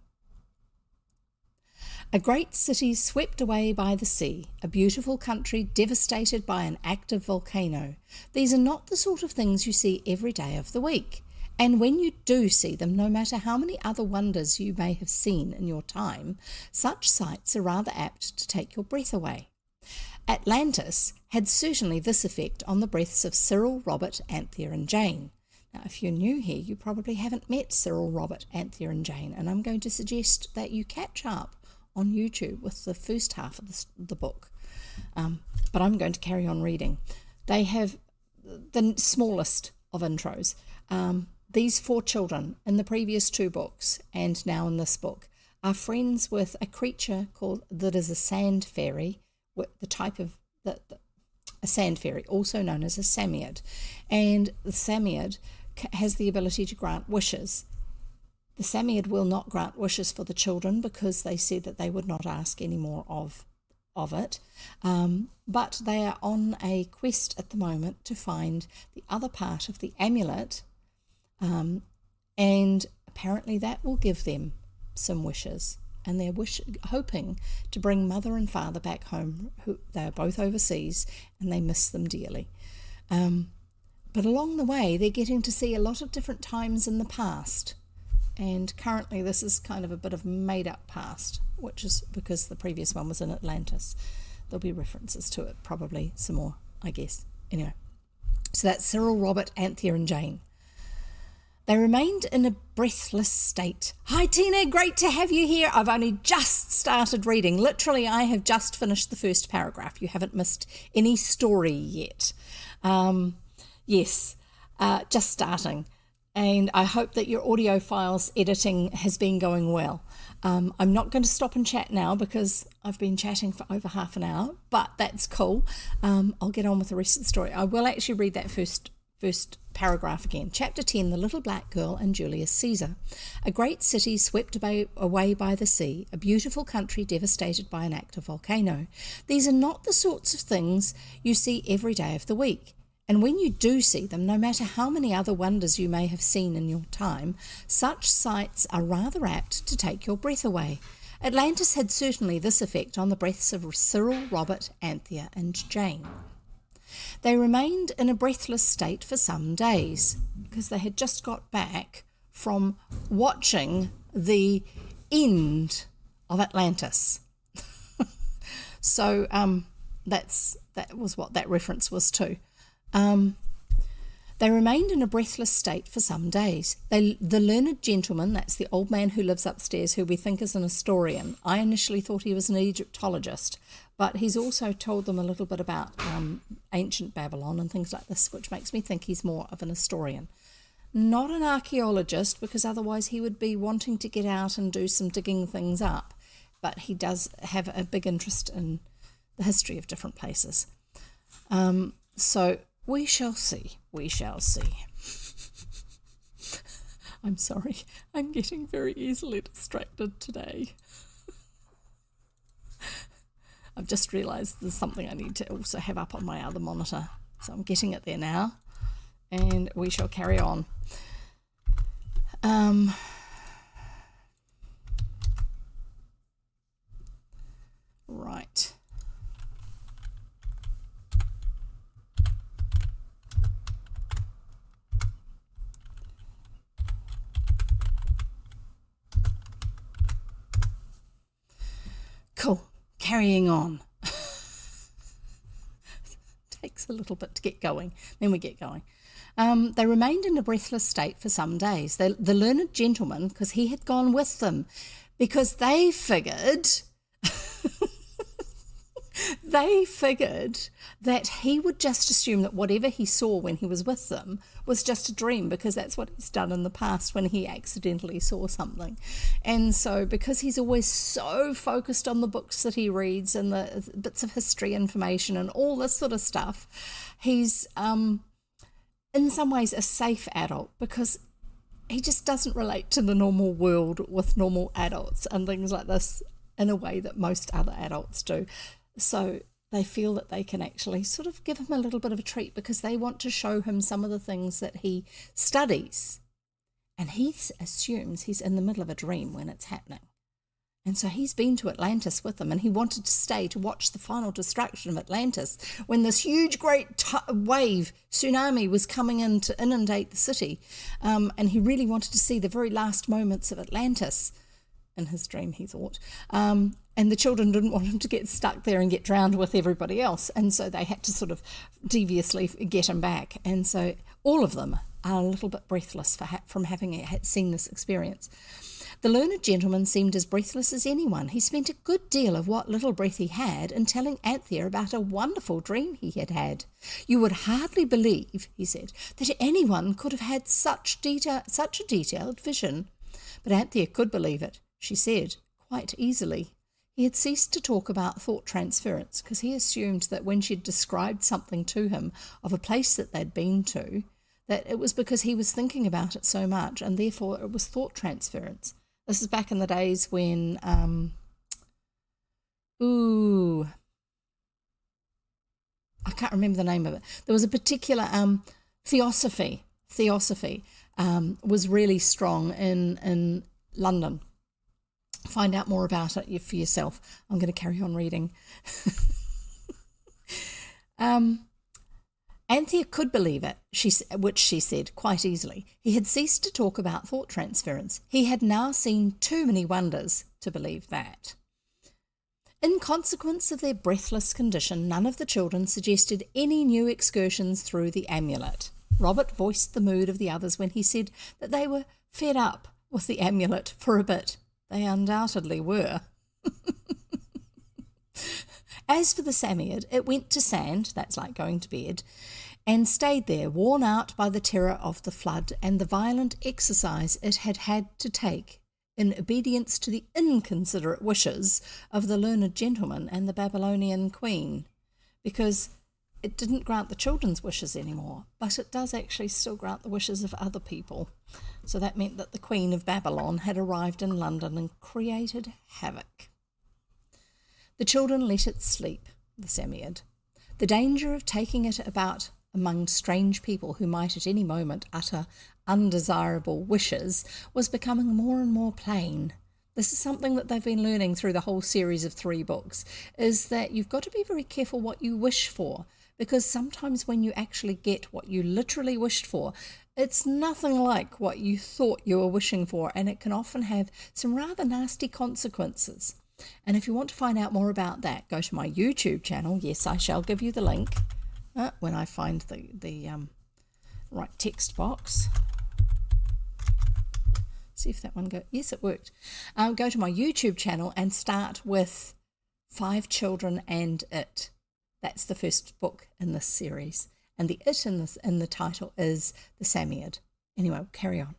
A great city swept away by the sea, a beautiful country devastated by an active volcano. These are not the sort of things you see every day of the week. And when you do see them, no matter how many other wonders you may have seen in your time, such sights are rather apt to take your breath away. Atlantis had certainly this effect on the breaths of Cyril, Robert, Anthea and Jane. Now, if you're new here, you probably haven't met Cyril, Robert, Anthea and Jane, and I'm going to suggest that you catch up on YouTube with the first half of the book. But I'm going to carry on reading. They have the smallest of intros. These four children in the previous two books and now in this book are friends with a creature that is a sand fairy, the type of a sand fairy, also known as a Samiad. And the Samiad has the ability to grant wishes. The Samiad will not grant wishes for the children because they said that they would not ask any more of it. But they are on a quest at the moment to find the other part of the amulet, and apparently that will give them some wishes. And they're hoping to bring mother and father back home. They are both overseas and they miss them dearly. But along the way, they're getting to see a lot of different times in the past. And currently this is kind of a bit of made-up past, which is because the previous one was in Atlantis. There'll be references to it, probably some more, I guess. Anyway, so that's Cyril, Robert, Anthea and Jane. They remained in a breathless state. Hi, Tina, great to have you here. I've only just started reading. Literally, I have just finished the first paragraph. You haven't missed any story yet. Yes, just starting. And I hope that your audio files editing has been going well. I'm not going to stop and chat now because I've been chatting for over half an hour, but that's cool. I'll get on with the rest of the story. I will actually read that first paragraph again. Chapter 10, The Little Black Girl and Julius Caesar. A great city swept away by the sea, a beautiful country devastated by an active volcano. These are not the sorts of things you see every day of the week. And when you do see them, no matter how many other wonders you may have seen in your time, such sights are rather apt to take your breath away. Atlantis had certainly this effect on the breaths of Cyril, Robert, Anthea, and Jane. They remained in a breathless state for some days because they had just got back from watching the end of Atlantis. So that was what that reference was to. They remained in a breathless state for some days. The learned gentleman, that's the old man who lives upstairs, who we think is an historian. I initially thought he was an Egyptologist, but he's also told them a little bit about ancient Babylon and things like this, which makes me think he's more of an historian. Not an archaeologist, because otherwise he would be wanting to get out and do some digging things up, but he does have a big interest in the history of different places. So we shall see. We shall see. I'm sorry. I'm getting very easily distracted today. I've just realised there's something I need to also have up on my other monitor. So I'm getting it there now. And we shall carry on. Right. Cool. Carrying on. Takes a little bit to get going. Then we get going. They remained in a breathless state for some days. The learned gentleman, because he had gone with them, because they figured that he would just assume that whatever he saw when he was with them was just a dream, because that's what he's done in the past when he accidentally saw something. And so because he's always so focused on the books that he reads and the bits of history information and all this sort of stuff, he's in some ways a safe adult, because he just doesn't relate to the normal world with normal adults and things like this in a way that most other adults do. So they feel that they can actually sort of give him a little bit of a treat, because they want to show him some of the things that he studies. And he assumes he's in the middle of a dream when it's happening. And so he's been to Atlantis with them, and he wanted to stay to watch the final destruction of Atlantis when this huge great wave tsunami was coming in to inundate the city. And he really wanted to see the very last moments of Atlantis. In his dream, he thought. And the children didn't want him to get stuck there and get drowned with everybody else. And so they had to sort of deviously get him back. And so all of them are a little bit breathless from having seen this experience. The learned gentleman seemed as breathless as anyone. He spent a good deal of what little breath he had in telling Anthea about a wonderful dream he had had. You would hardly believe, he said, that anyone could have had such a detailed vision. But Anthea could believe it. She said, quite easily. He had ceased to talk about thought transference, because he assumed that when she'd described something to him of a place that they'd been to, that it was because he was thinking about it so much, and therefore it was thought transference. This is back in the days when, I can't remember the name of it. There was a particular theosophy was really strong in London. Find out more about it for yourself. I'm going to carry on reading. Anthea could believe it, which she said quite easily. He had ceased to talk about thought transference. He had now seen too many wonders to believe that. In consequence of their breathless condition, none of the children suggested any new excursions through the Amulet. Robert voiced the mood of the others when he said that they were fed up with the Amulet for a bit. They undoubtedly were. As for the Psammead, it went to sand, that's like going to bed, and stayed there, worn out by the terror of the flood and the violent exercise it had had to take in obedience to the inconsiderate wishes of the learned gentleman and the Babylonian queen, because it didn't grant the children's wishes anymore, but it does actually still grant the wishes of other people. So that meant that the Queen of Babylon had arrived in London and created havoc. The children let it sleep, the Psammead. The danger of taking it about among strange people who might at any moment utter undesirable wishes was becoming more and more plain. This is something that they've been learning through the whole series of 3 books, is that you've got to be very careful what you wish for, because sometimes when you actually get what you literally wished for, it's nothing like what you thought you were wishing for, and it can often have some rather nasty consequences. And if you want to find out more about that, go to my YouTube channel. Yes, I shall give you the link when I find the right text box. See if that one goes. Yes, it worked. Go to my YouTube channel and start with 5 Children and It. That's the first book in this series. And the it in the title is the Psammead. Anyway, we'll carry on.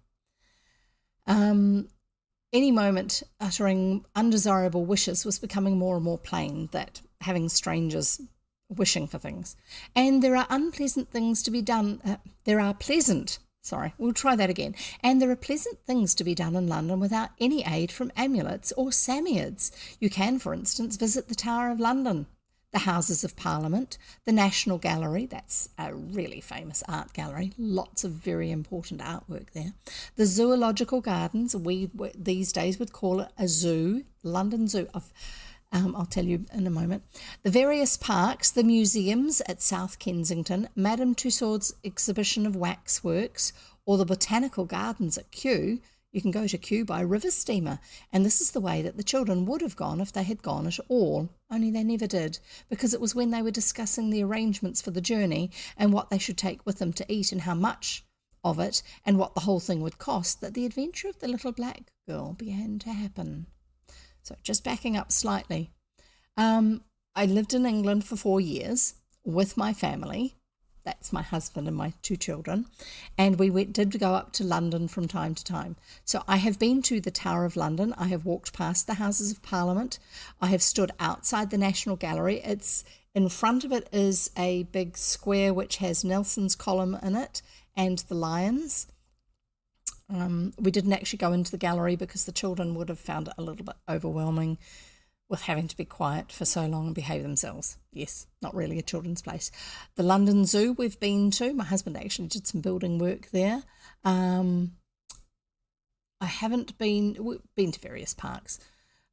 Any moment uttering undesirable wishes was becoming more and more plain, that having strangers wishing for things. And there are unpleasant things to be done. We'll try that again. And there are pleasant things to be done in London without any aid from amulets or Psammeads. You can, for instance, visit the Tower of London, the Houses of Parliament, the National Gallery, that's a really famous art gallery, lots of very important artwork there, the Zoological Gardens, we these days would call it a zoo, London Zoo, I'll tell you in a moment, the various parks, the museums at South Kensington, Madame Tussauds exhibition of waxworks, or the Botanical Gardens at Kew. You can go to Kew by river steamer, and this is the way that the children would have gone if they had gone at all, only they never did, because it was when they were discussing the arrangements for the journey and what they should take with them to eat and how much of it and what the whole thing would cost that the adventure of the little black girl began to happen. So just backing up slightly, I lived in England for 4 years with my family. That's my husband and my 2 children. And we did go up to London from time to time. So I have been to the Tower of London. I have walked past the Houses of Parliament. I have stood outside the National Gallery. It's in front of it is a big square which has Nelson's column in it and the lions. We didn't actually go into the gallery because the children would have found it a little bit overwhelming with having to be quiet for so long and behave themselves. Yes, not really a children's place. The London Zoo we've been to. My husband actually did some building work there. I haven't we've been to various parks.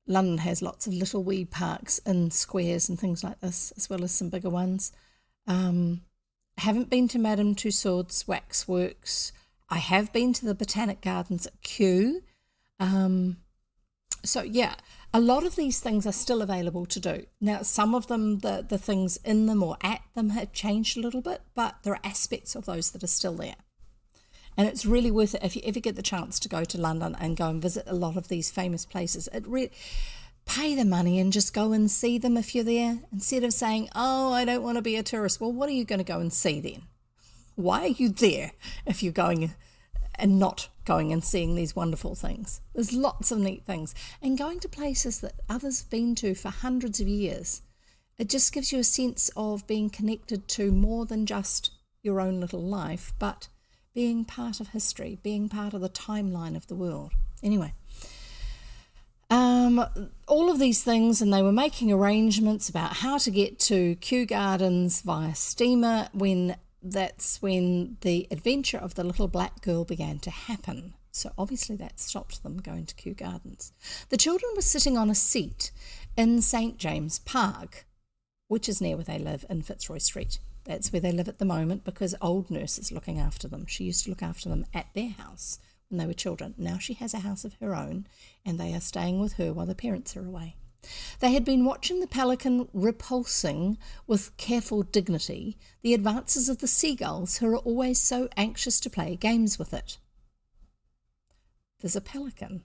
London has lots of little wee parks and squares and things like this, as well as some bigger ones. Haven't been to Madame Tussauds waxworks. I have been to the Botanic Gardens at Kew. So yeah, a lot of these things are still available to do. Now, some of them, the things in them or at them have changed a little bit, but there are aspects of those that are still there. And it's really worth it if you ever get the chance to go to London and go and visit a lot of these famous places. Pay the money and just go and see them if you're there, instead of saying, oh, I don't want to be a tourist. Well, what are you going to go and see then? Why are you there if you're going and not going and seeing these wonderful things? There's lots of neat things. And going to places that others have been to for hundreds of years, it just gives you a sense of being connected to more than just your own little life, but being part of history, being part of the timeline of the world. Anyway, all of these things, and they were making arrangements about how to get to Kew Gardens via steamer that's when the adventure of the little black girl began to happen. So obviously that stopped them going to Kew Gardens. The children were sitting on a seat in St. James Park, which is near where they live in Fitzroy Street. That's where they live at the moment because old nurse is looking after them. She used to look after them at their house when they were children. Now she has a house of her own and they are staying with her while the parents are away. They had been watching the pelican repulsing with careful dignity the advances of the seagulls who are always so anxious to play games with it. There's a pelican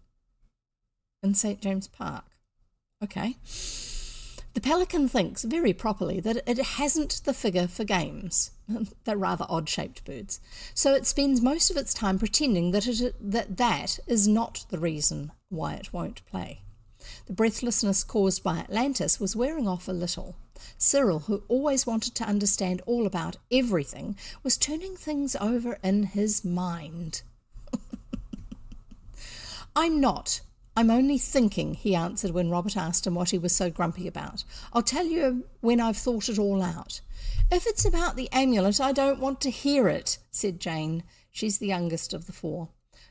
in St. James Park. Okay. The pelican thinks, very properly, that it hasn't the figure for games. They're rather odd-shaped birds. So it spends most of its time pretending that is not the reason why it won't play. The breathlessness caused by Atlantis was wearing off a little. Cyril, who always wanted to understand all about everything, was turning things over in his mind. I'm not. I'm only thinking, he answered when Robert asked him what he was so grumpy about. I'll tell you when I've thought it all out. If it's about the amulet, I don't want to hear it, said Jane. She's the youngest of the four.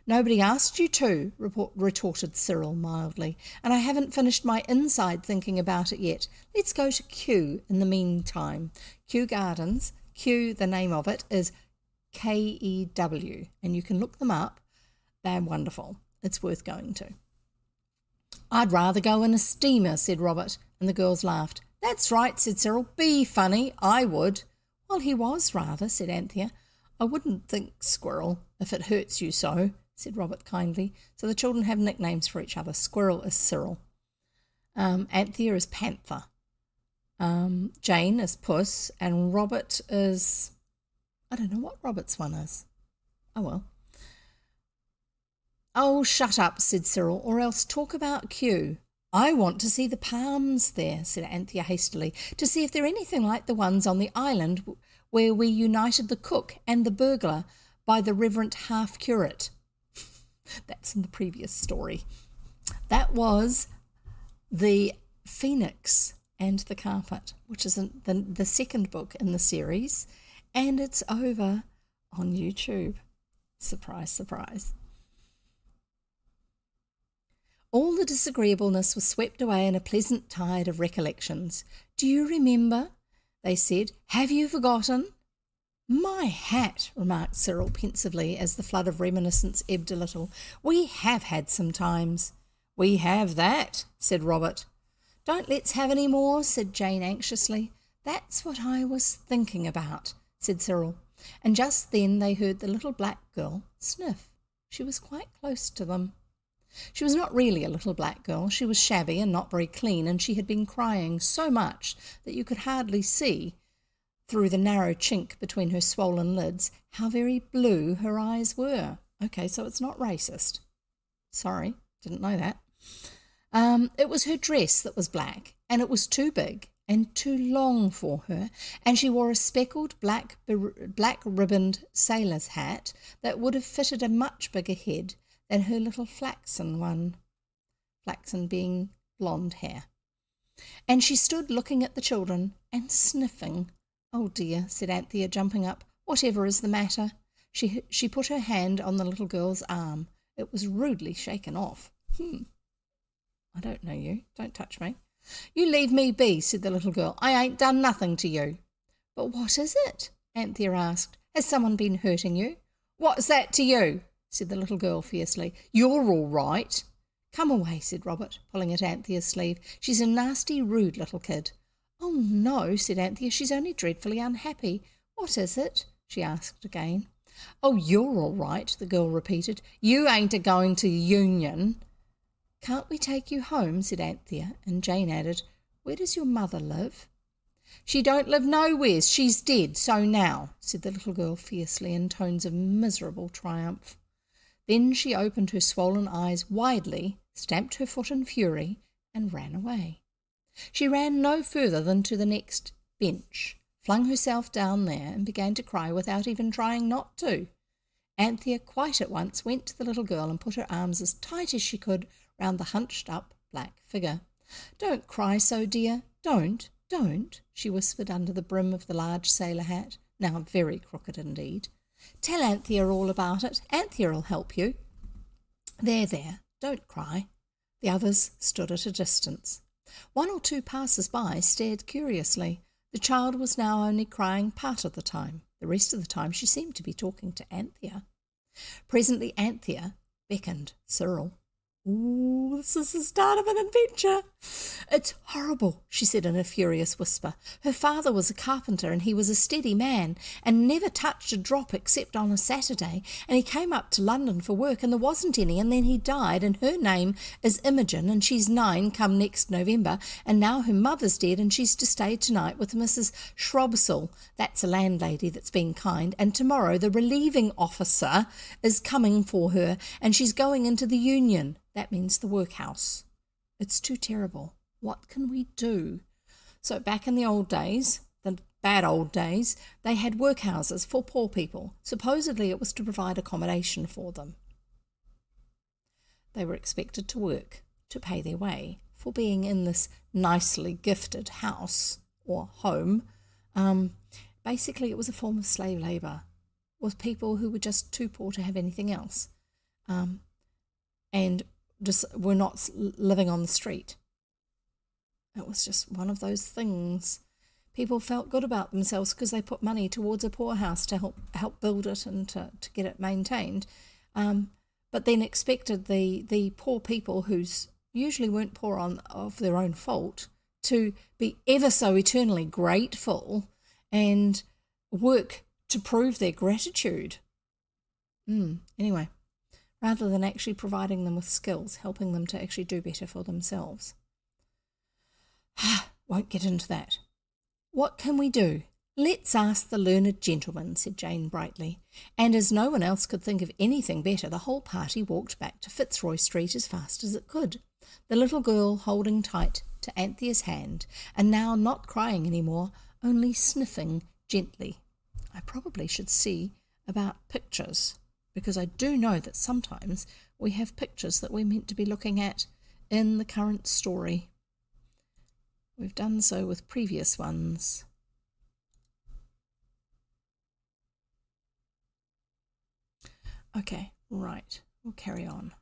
Nobody asked you to, retorted Cyril mildly, and I haven't finished my inside thinking about it yet. Let's go to Kew in the meantime. Kew Gardens, Kew, the name of it, is Kew, and you can look them up. They're wonderful. It's worth going to. I'd rather go in a steamer, said Robert, and the girls laughed. That's right, said Cyril. Be funny, I would. Well, he was rather, said Anthea. I wouldn't think, Squirrel, if it hurts you so, said Robert kindly. So the children have nicknames for each other. Squirrel is Cyril. Anthea is Panther. Jane is Puss, and Robert is... I don't know what Robert's one is. Oh, well. Oh, shut up, said Cyril, or else talk about Kew. I want to see the palms there, said Anthea hastily, to see if they're anything like the ones on the island where we united the cook and the burglar by the Reverend Half-Curate. That's in the previous story. That was the Phoenix and the Carpet, which is the second book in the series, and it's over on YouTube. Surprise, surprise. All the disagreeableness was swept away in a pleasant tide of recollections. Do you remember? They said. Have you forgotten? My hat, remarked Cyril pensively as the flood of reminiscence ebbed a little. We have had some times. We have that, said Robert. Don't let's have any more, said Jane anxiously. That's what I was thinking about, said Cyril. And just then they heard the little black girl sniff. She was quite close to them. She was not really a little black girl. She was shabby and not very clean, and she had been crying so much that you could hardly see, through the narrow chink between her swollen lids, how very blue her eyes were. Okay, so it's not racist. Sorry, didn't know that. It was her dress that was black, and it was too big and too long for her, and she wore a speckled black ribboned sailor's hat that would have fitted a much bigger head than her little flaxen one, flaxen being blonde hair. And she stood looking at the children and sniffing. Oh dear, said Anthea, jumping up. Whatever is the matter? She put her hand on the little girl's arm. It was rudely shaken off. I don't know you. Don't touch me. You leave me be, said the little girl. I ain't done nothing to you. But what is it? Anthea asked. Has someone been hurting you? What's that to you? Said the little girl fiercely. You're all right. Come away, said Robert, pulling at Anthea's sleeve. She's a nasty, rude little kid. Oh, no, said Anthea. She's only dreadfully unhappy. What is it? She asked again. Oh, you're all right, the girl repeated. You ain't a-going to the Union. Can't we take you home, said Anthea, and Jane added, Where does your mother live? She don't live nowheres. She's dead, so now, said the little girl fiercely in tones of miserable triumph. Then she opened her swollen eyes widely, stamped her foot in fury, and ran away. She ran no further than to the next bench, flung herself down there, and began to cry without even trying not to. Anthea quite at once went to the little girl and put her arms as tight as she could round the hunched-up black figure. Don't cry so, dear. Don't, she whispered under the brim of the large sailor hat, now very crooked indeed. Tell Anthea all about it. Anthea'll help you. There, don't cry. The others stood at a distance. One or two passers-by stared curiously. The child was now only crying part of the time. The rest of the time she seemed to be talking to Anthea. Presently Anthea beckoned Cyril. Ooh, this is the start of an adventure. It's horrible, she said in a furious whisper. Her father was a carpenter and he was a steady man and never touched a drop except on a Saturday, and he came up to London for work and there wasn't any, and then he died, and her name is Imogen and she's 9 come next November, and now her mother's dead and she's to stay tonight with Mrs. Shrobsall, that's a landlady that's been kind, and tomorrow the relieving officer is coming for her and she's going into the union. That means the workhouse. It's too terrible. What can we do? So back in the old days, the bad old days, they had workhouses for poor people. Supposedly it was to provide accommodation for them. They were expected to work to pay their way for being in this nicely gifted house or home. Basically it was a form of slave labour with people who were just too poor to have anything else. And just were not living on the street. It was just one of those things. People felt good about themselves because they put money towards a poorhouse to help build it and to get it maintained. But then expected the poor people who usually weren't poor of their own fault to be ever so eternally grateful and work to prove their gratitude. Anyway. Rather than actually providing them with skills, helping them to actually do better for themselves. Won't get into that. What can we do? Let's ask the learned gentleman, said Jane brightly. And as no one else could think of anything better, the whole party walked back to Fitzroy Street as fast as it could, the little girl holding tight to Anthea's hand, and now not crying any more, only sniffing gently. I probably should see about pictures, because I do know that sometimes we have pictures that we're meant to be looking at in the current story. We've done so with previous ones. Okay, right, we'll carry on.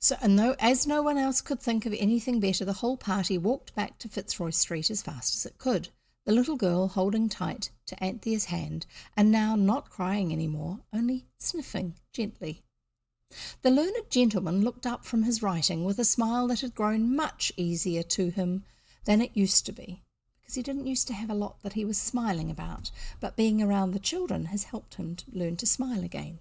So, as no one else could think of anything better, the whole party walked back to Fitzroy Street as fast as it could, the little girl holding tight to Anthea's hand, and now not crying any more, only sniffing gently. The learned gentleman looked up from his writing with a smile that had grown much easier to him than it used to be, because he didn't used to have a lot that he was smiling about, but being around the children has helped him to learn to smile again.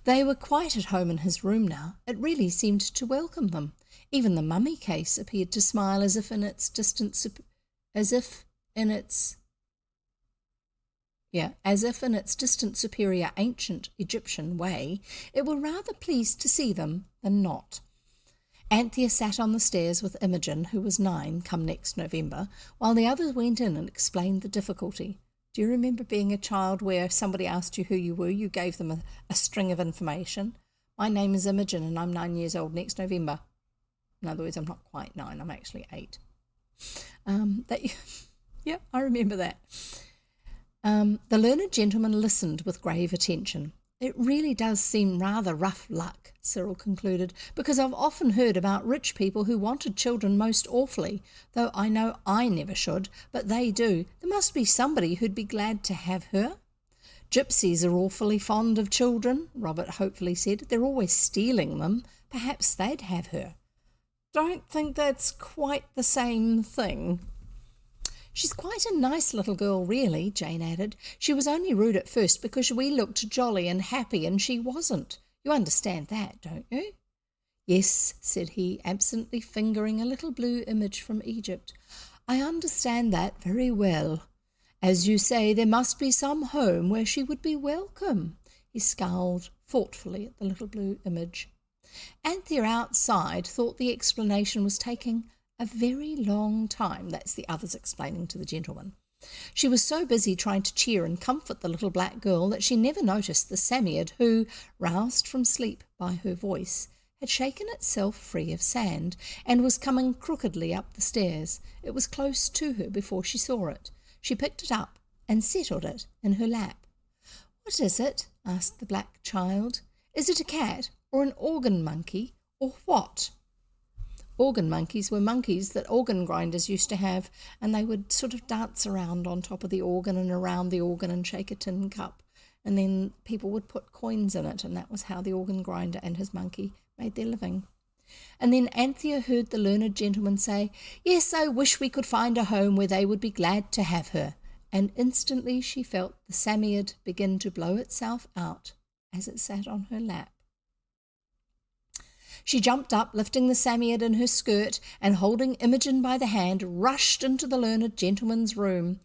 They were quite at home in his room now. It really seemed to welcome them. Even the mummy case appeared to smile as if in its distant superior ancient Egyptian way, it were rather pleased to see them than not. Anthea sat on the stairs with Imogen, who was 9 come next November, while the others went in and explained the difficulty. Do you remember being a child where somebody asked you who you were, you gave them a string of information? My name is Imogen and I'm 9 years old next November. In other words, I'm not quite 9, I'm actually 8. Yeah, I remember that. The learned gentleman listened with grave attention. It really does seem rather rough luck, Cyril concluded, because I've often heard about rich people who wanted children most awfully, though I know I never should, but they do. There must be somebody who'd be glad to have her. Gypsies are awfully fond of children, Robert hopefully said. They're always stealing them. Perhaps they'd have her. Don't think that's quite the same thing. She's quite a nice little girl, really, Jane added. She was only rude at first because we looked jolly and happy and she wasn't. You understand that, don't you? Yes, said he, absently fingering a little blue image from Egypt. I understand that very well. As you say, there must be some home where she would be welcome. He scowled thoughtfully at the little blue image. Anthea outside thought the explanation was taking a very long time. That's the others explaining to the gentleman. She was so busy trying to cheer and comfort the little black girl that she never noticed the Samiad who, roused from sleep by her voice, had shaken itself free of sand and was coming crookedly up the stairs. It was close to her before she saw it. She picked it up and settled it in her lap. What is it? Asked the black child. Is it a cat or an organ monkey or what? Organ monkeys were monkeys that organ grinders used to have, and they would sort of dance around on top of the organ and around the organ and shake a tin cup, and then people would put coins in it, and that was how the organ grinder and his monkey made their living. And then Anthea heard the learned gentleman say, "Yes, I wish we could find a home where they would be glad to have her." And instantly she felt the Samoyed begin to blow itself out as it sat on her lap. She jumped up, lifting the Samoyed in her skirt, and holding Imogen by the hand, rushed into the learned gentleman's room.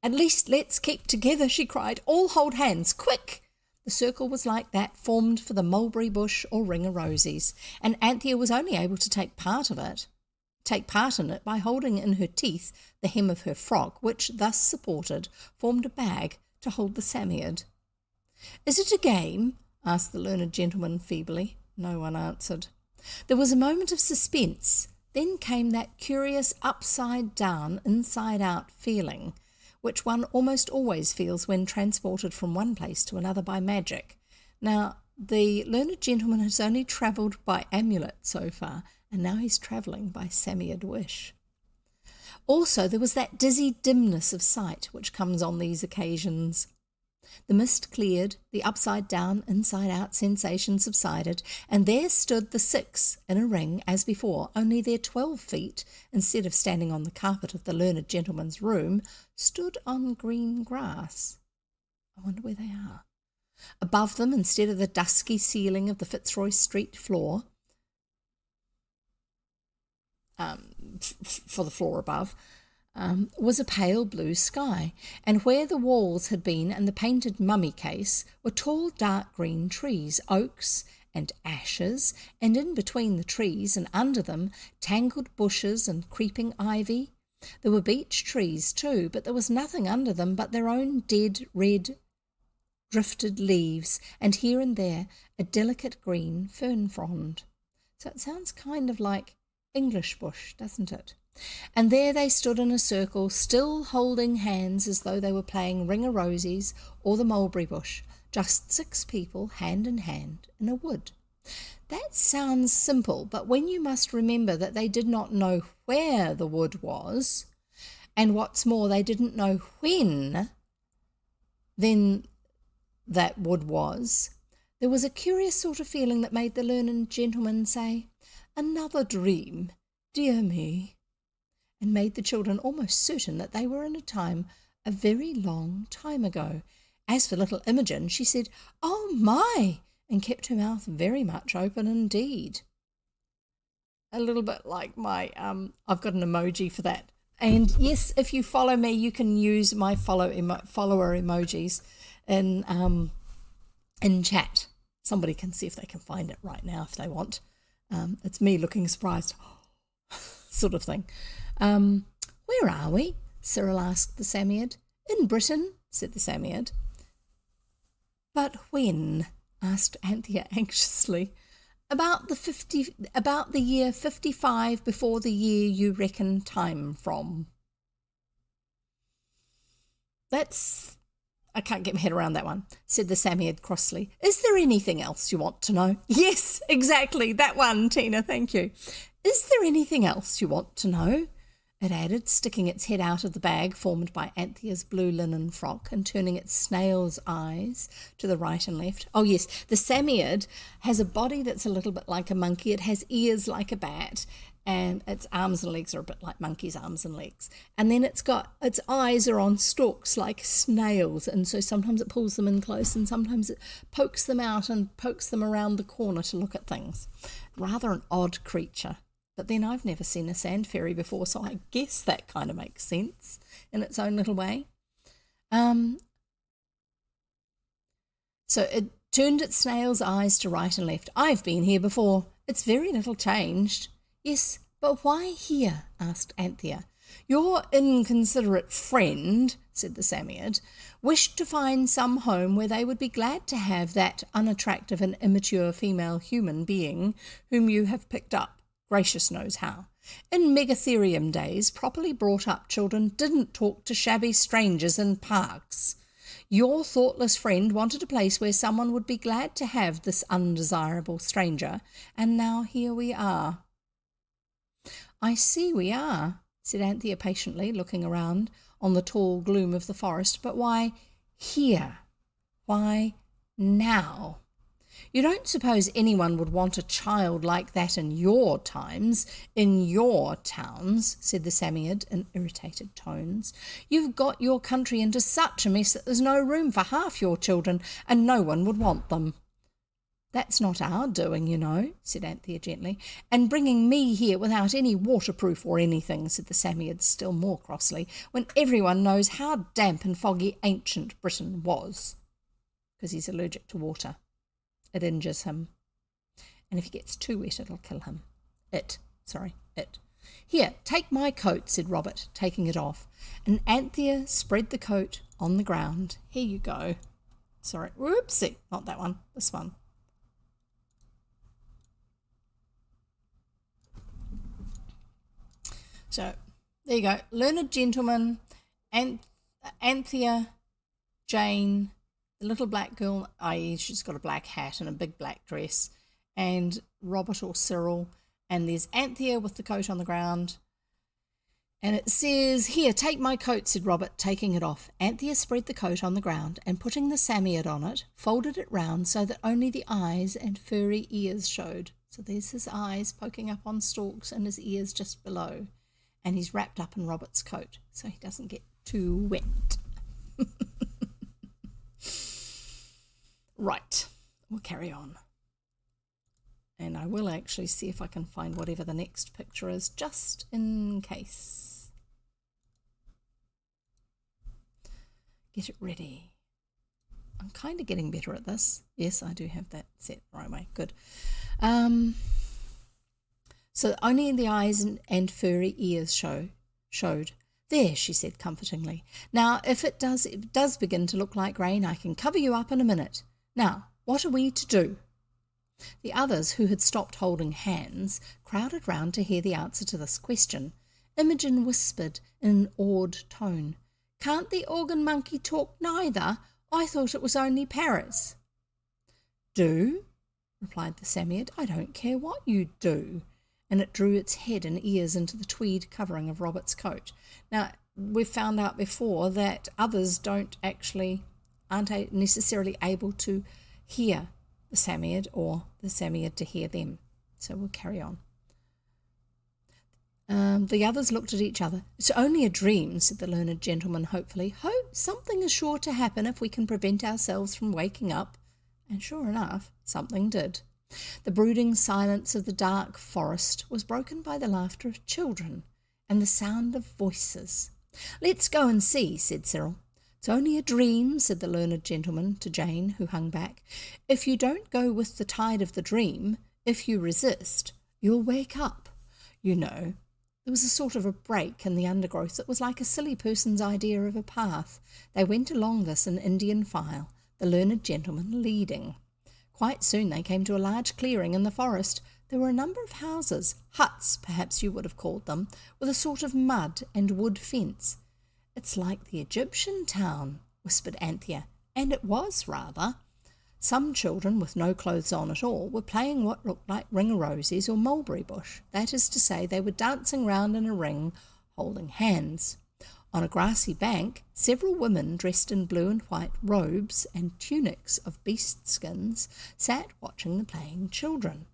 "At least let's keep together," she cried. "All hold hands, quick!" The circle was like that formed for the mulberry bush or ring-a-rosies, and Anthea was only able to take part in it by holding in her teeth the hem of her frock, which, thus supported, formed a bag to hold the Samoyed. "Is it a game?" asked the learned gentleman feebly. No one answered. There was a moment of suspense. Then came that curious upside-down, inside-out feeling, which one almost always feels when transported from one place to another by magic. Now, the learned gentleman has only travelled by Amulet so far, and now he's travelling by Samoyed wish. Also, there was that dizzy dimness of sight which comes on these occasions. The mist cleared, the upside-down, inside-out sensation subsided, and there stood the six in a ring as before, only their 12 feet, instead of standing on the carpet of the learned gentleman's room, stood on green grass. I wonder where they are. Above them, instead of the dusky ceiling of the Fitzroy Street floor, for the floor above, was a pale blue sky, and where the walls had been and the painted mummy case were tall dark green trees, oaks and ashes, and in between the trees and under them tangled bushes and creeping ivy. There were beech trees too, but there was nothing under them but their own dead red drifted leaves, and here and there a delicate green fern frond. So it sounds kind of like English bush, doesn't it? And there they stood in a circle, still holding hands as though they were playing ring-a-rosies or the mulberry bush, just 6 people hand in hand in a wood. That sounds simple, but when you must remember that they did not know where the wood was, and what's more, they didn't know when then that wood was, there was a curious sort of feeling that made the learned gentleman say, "Another dream, dear me," and made the children almost certain that they were in a time a very long time ago. As for little Imogen, she said, "Oh my," and kept her mouth very much open indeed. A little bit like my, I've got an emoji for that. And yes, if you follow me, you can use my follower emojis in chat. Somebody can see if they can find it right now if they want. It's me looking surprised, sort of thing. "Where are we?" Cyril asked the Samoyed. "In Britain," said the Samoyed. "But when?" asked Anthea anxiously. About the year 55 before the year you reckon time from." I can't get my head around that one," said the Samoyed crossly. "Is there anything else you want to know?" "Yes, exactly, that one, Tina, thank you." "Is there anything else you want to know?" it added, sticking its head out of the bag formed by Anthea's blue linen frock and turning its snail's eyes to the right and left. Oh yes, the Samoyed has a body that's a little bit like a monkey. It has ears like a bat, and its arms and legs are a bit like monkey's arms and legs. And then its eyes are on stalks like snails, and so sometimes it pulls them in close and sometimes it pokes them out and pokes them around the corner to look at things. Rather an odd creature. But then I've never seen a sand fairy before, so I guess that kind of makes sense in its own little way. So it turned its snail's eyes to right and left. "I've been here before. It's very little changed." "Yes, but why here?" asked Anthea. "Your inconsiderate friend," said the Samoyed, "wished to find some home where they would be glad to have that unattractive and immature female human being whom you have picked up. Gracious knows how. In Megatherium days, properly brought up children didn't talk to shabby strangers in parks. Your thoughtless friend wanted a place where someone would be glad to have this undesirable stranger, and now here we are." I see we are, said Anthea patiently, looking around on the tall gloom of the forest. But why here? Why now? You don't suppose anyone would want a child like that in your times, in your towns, said the Samoyed in irritated tones. You've got your country into such a mess that there's no room for half your children, and no one would want them. That's not our doing, you know, said Anthea gently. And bringing me here without any waterproof or anything, said the Samoyed still more crossly, when everyone knows how damp and foggy ancient Britain was. Because he's allergic to water. It injures him. And if he gets too wet, it'll kill him. It. Here, take my coat, said Robert, taking it off. And Anthea spread the coat on the ground. Here you go. Sorry. Whoopsie. Not that one. This one. So, there you go. Learned gentleman, Anthea, Jane, the little black girl, i.e. she's got a black hat and a big black dress, and Robert or Cyril, and there's Anthea with the coat on the ground, and it says, here, take my coat, said Robert, taking it off. Anthea spread the coat on the ground, and putting the Samoyed on it, folded it round so that only the eyes and furry ears showed. So there's his eyes poking up on stalks and his ears just below, and he's wrapped up in Robert's coat so he doesn't get too wet. Right, we'll carry on. And I will actually see if I can find whatever the next picture is, just in case. Get it ready. I'm kind of getting better at this. Yes, I do have that set the right way. Good. So only the eyes and furry ears showed. There, she said comfortingly. Now, if it does begin to look like rain, I can cover you up in a minute. Now, what are we to do? The others, who had stopped holding hands, crowded round to hear the answer to this question. Imogen whispered in an awed tone, Can't the organ monkey talk neither? I thought it was only parrots. Do? Replied the Samoyed. I don't care what you do. And it drew its head and ears into the tweed covering of Robert's coat. Now, we've found out before that others aren't necessarily able to hear the Samoyed or the Samoyed to hear them. So we'll carry on. The others looked at each other. It's only a dream, said the learned gentleman hopefully. Something is sure to happen if we can prevent ourselves from waking up. And sure enough, something did. The brooding silence of the dark forest was broken by the laughter of children and the sound of voices. Let's go and see, said Cyril. It's only a dream, said the learned gentleman to Jane, who hung back. If you don't go with the tide of the dream, if you resist, you'll wake up. You know, there was a sort of a break in the undergrowth that was like a silly person's idea of a path. They went along this in Indian file, the learned gentleman leading. Quite soon they came to a large clearing in the forest. There were a number of houses, huts perhaps you would have called them, with a sort of mud and wood fence. It's like the Egyptian town, whispered Anthea, and it was rather. Some children with no clothes on at all were playing what looked like ring-a-rosies or mulberry bush. That is to say, they were dancing round in a ring, holding hands. On a grassy bank, several women dressed in blue and white robes and tunics of beast skins sat watching the playing children.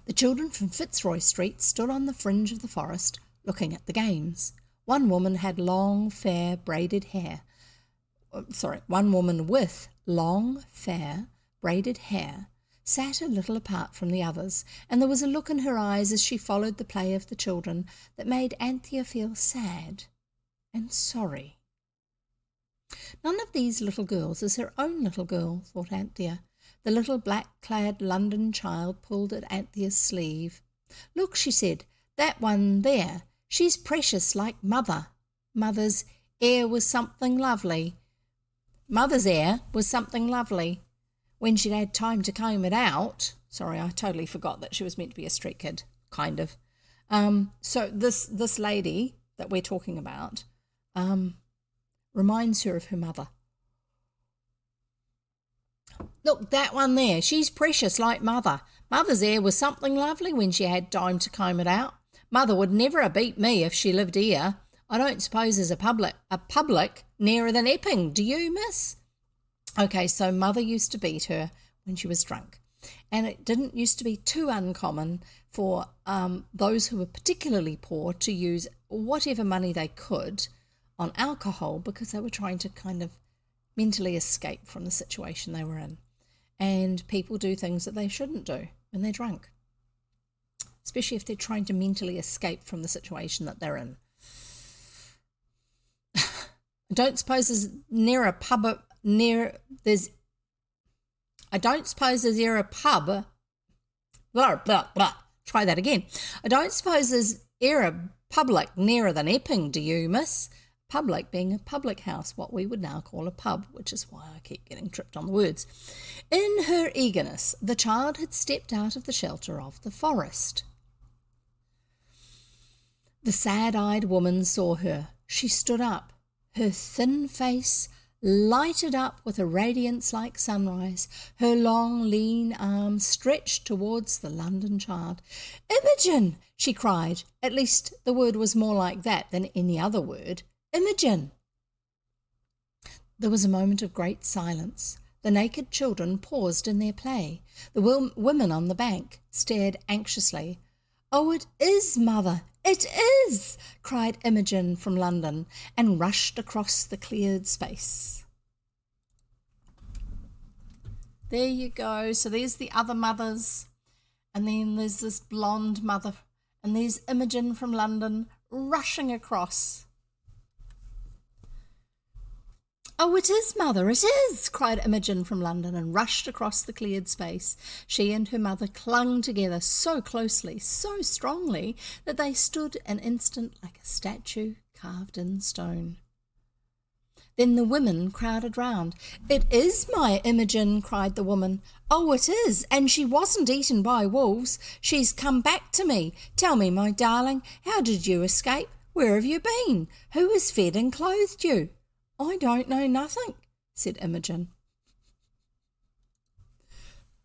The children from Fitzroy Street stood on the fringe of the forest, looking at the games. One woman had long, fair, braided hair. One woman with long, fair, braided hair sat a little apart from the others, and there was a look in her eyes as she followed the play of the children that made Anthea feel sad and sorry. None of these little girls is her own little girl, thought Anthea. The little black-clad London child pulled at Anthea's sleeve. Look, she said, that one there. She's precious like Mother. Mother's hair was something lovely. Mother's hair was something lovely. When she'd had time to comb it out. Sorry, I totally forgot that she was meant to be a street kid, kind of. So this lady that we're talking about reminds her of her mother. Look, that one there, she's precious like Mother. Mother's hair was something lovely when she had time to comb it out. Mother would never have beat me if she lived here. I don't suppose there's a public nearer than Epping, do you, miss? Okay, so Mother used to beat her when she was drunk. And it didn't used to be too uncommon for those who were particularly poor to use whatever money they could on alcohol because they were trying to kind of mentally escape from the situation they were in. And people do things that they shouldn't do when they're drunk, especially if they're trying to mentally escape from the situation that they're in. I don't suppose there's I don't suppose there's near a pub. Blah, blah, blah. Try that again. I don't suppose there's a public nearer than Epping, do you, miss? Public being a public house, what we would now call a pub, which is why I keep getting tripped on the words. In her eagerness, the child had stepped out of the shelter of the forest. The sad-eyed woman saw her. She stood up, her thin face lighted up with a radiance like sunrise, her long, lean arms stretched towards the London child. "Imogen!" she cried. At least the word was more like that than any other word. "Imogen!" There was a moment of great silence. The naked children paused in their play. The women on the bank stared anxiously. "Oh, it is, Mother! It is!" cried Imogen from London and rushed across the cleared space. There you go. So there's the other mothers, and then there's this blonde mother, and there's Imogen from London rushing across. "Oh, it is, Mother, it is!" cried Imogen from London and rushed across the cleared space. She and her mother clung together so closely, so strongly, that they stood an instant like a statue carved in stone. Then the women crowded round. "It is my Imogen," cried the woman. "Oh, it is, and she wasn't eaten by wolves. She's come back to me. Tell me, my darling, how did you escape? Where have you been? Who has fed and clothed you?" "I don't know nothing," said Imogen.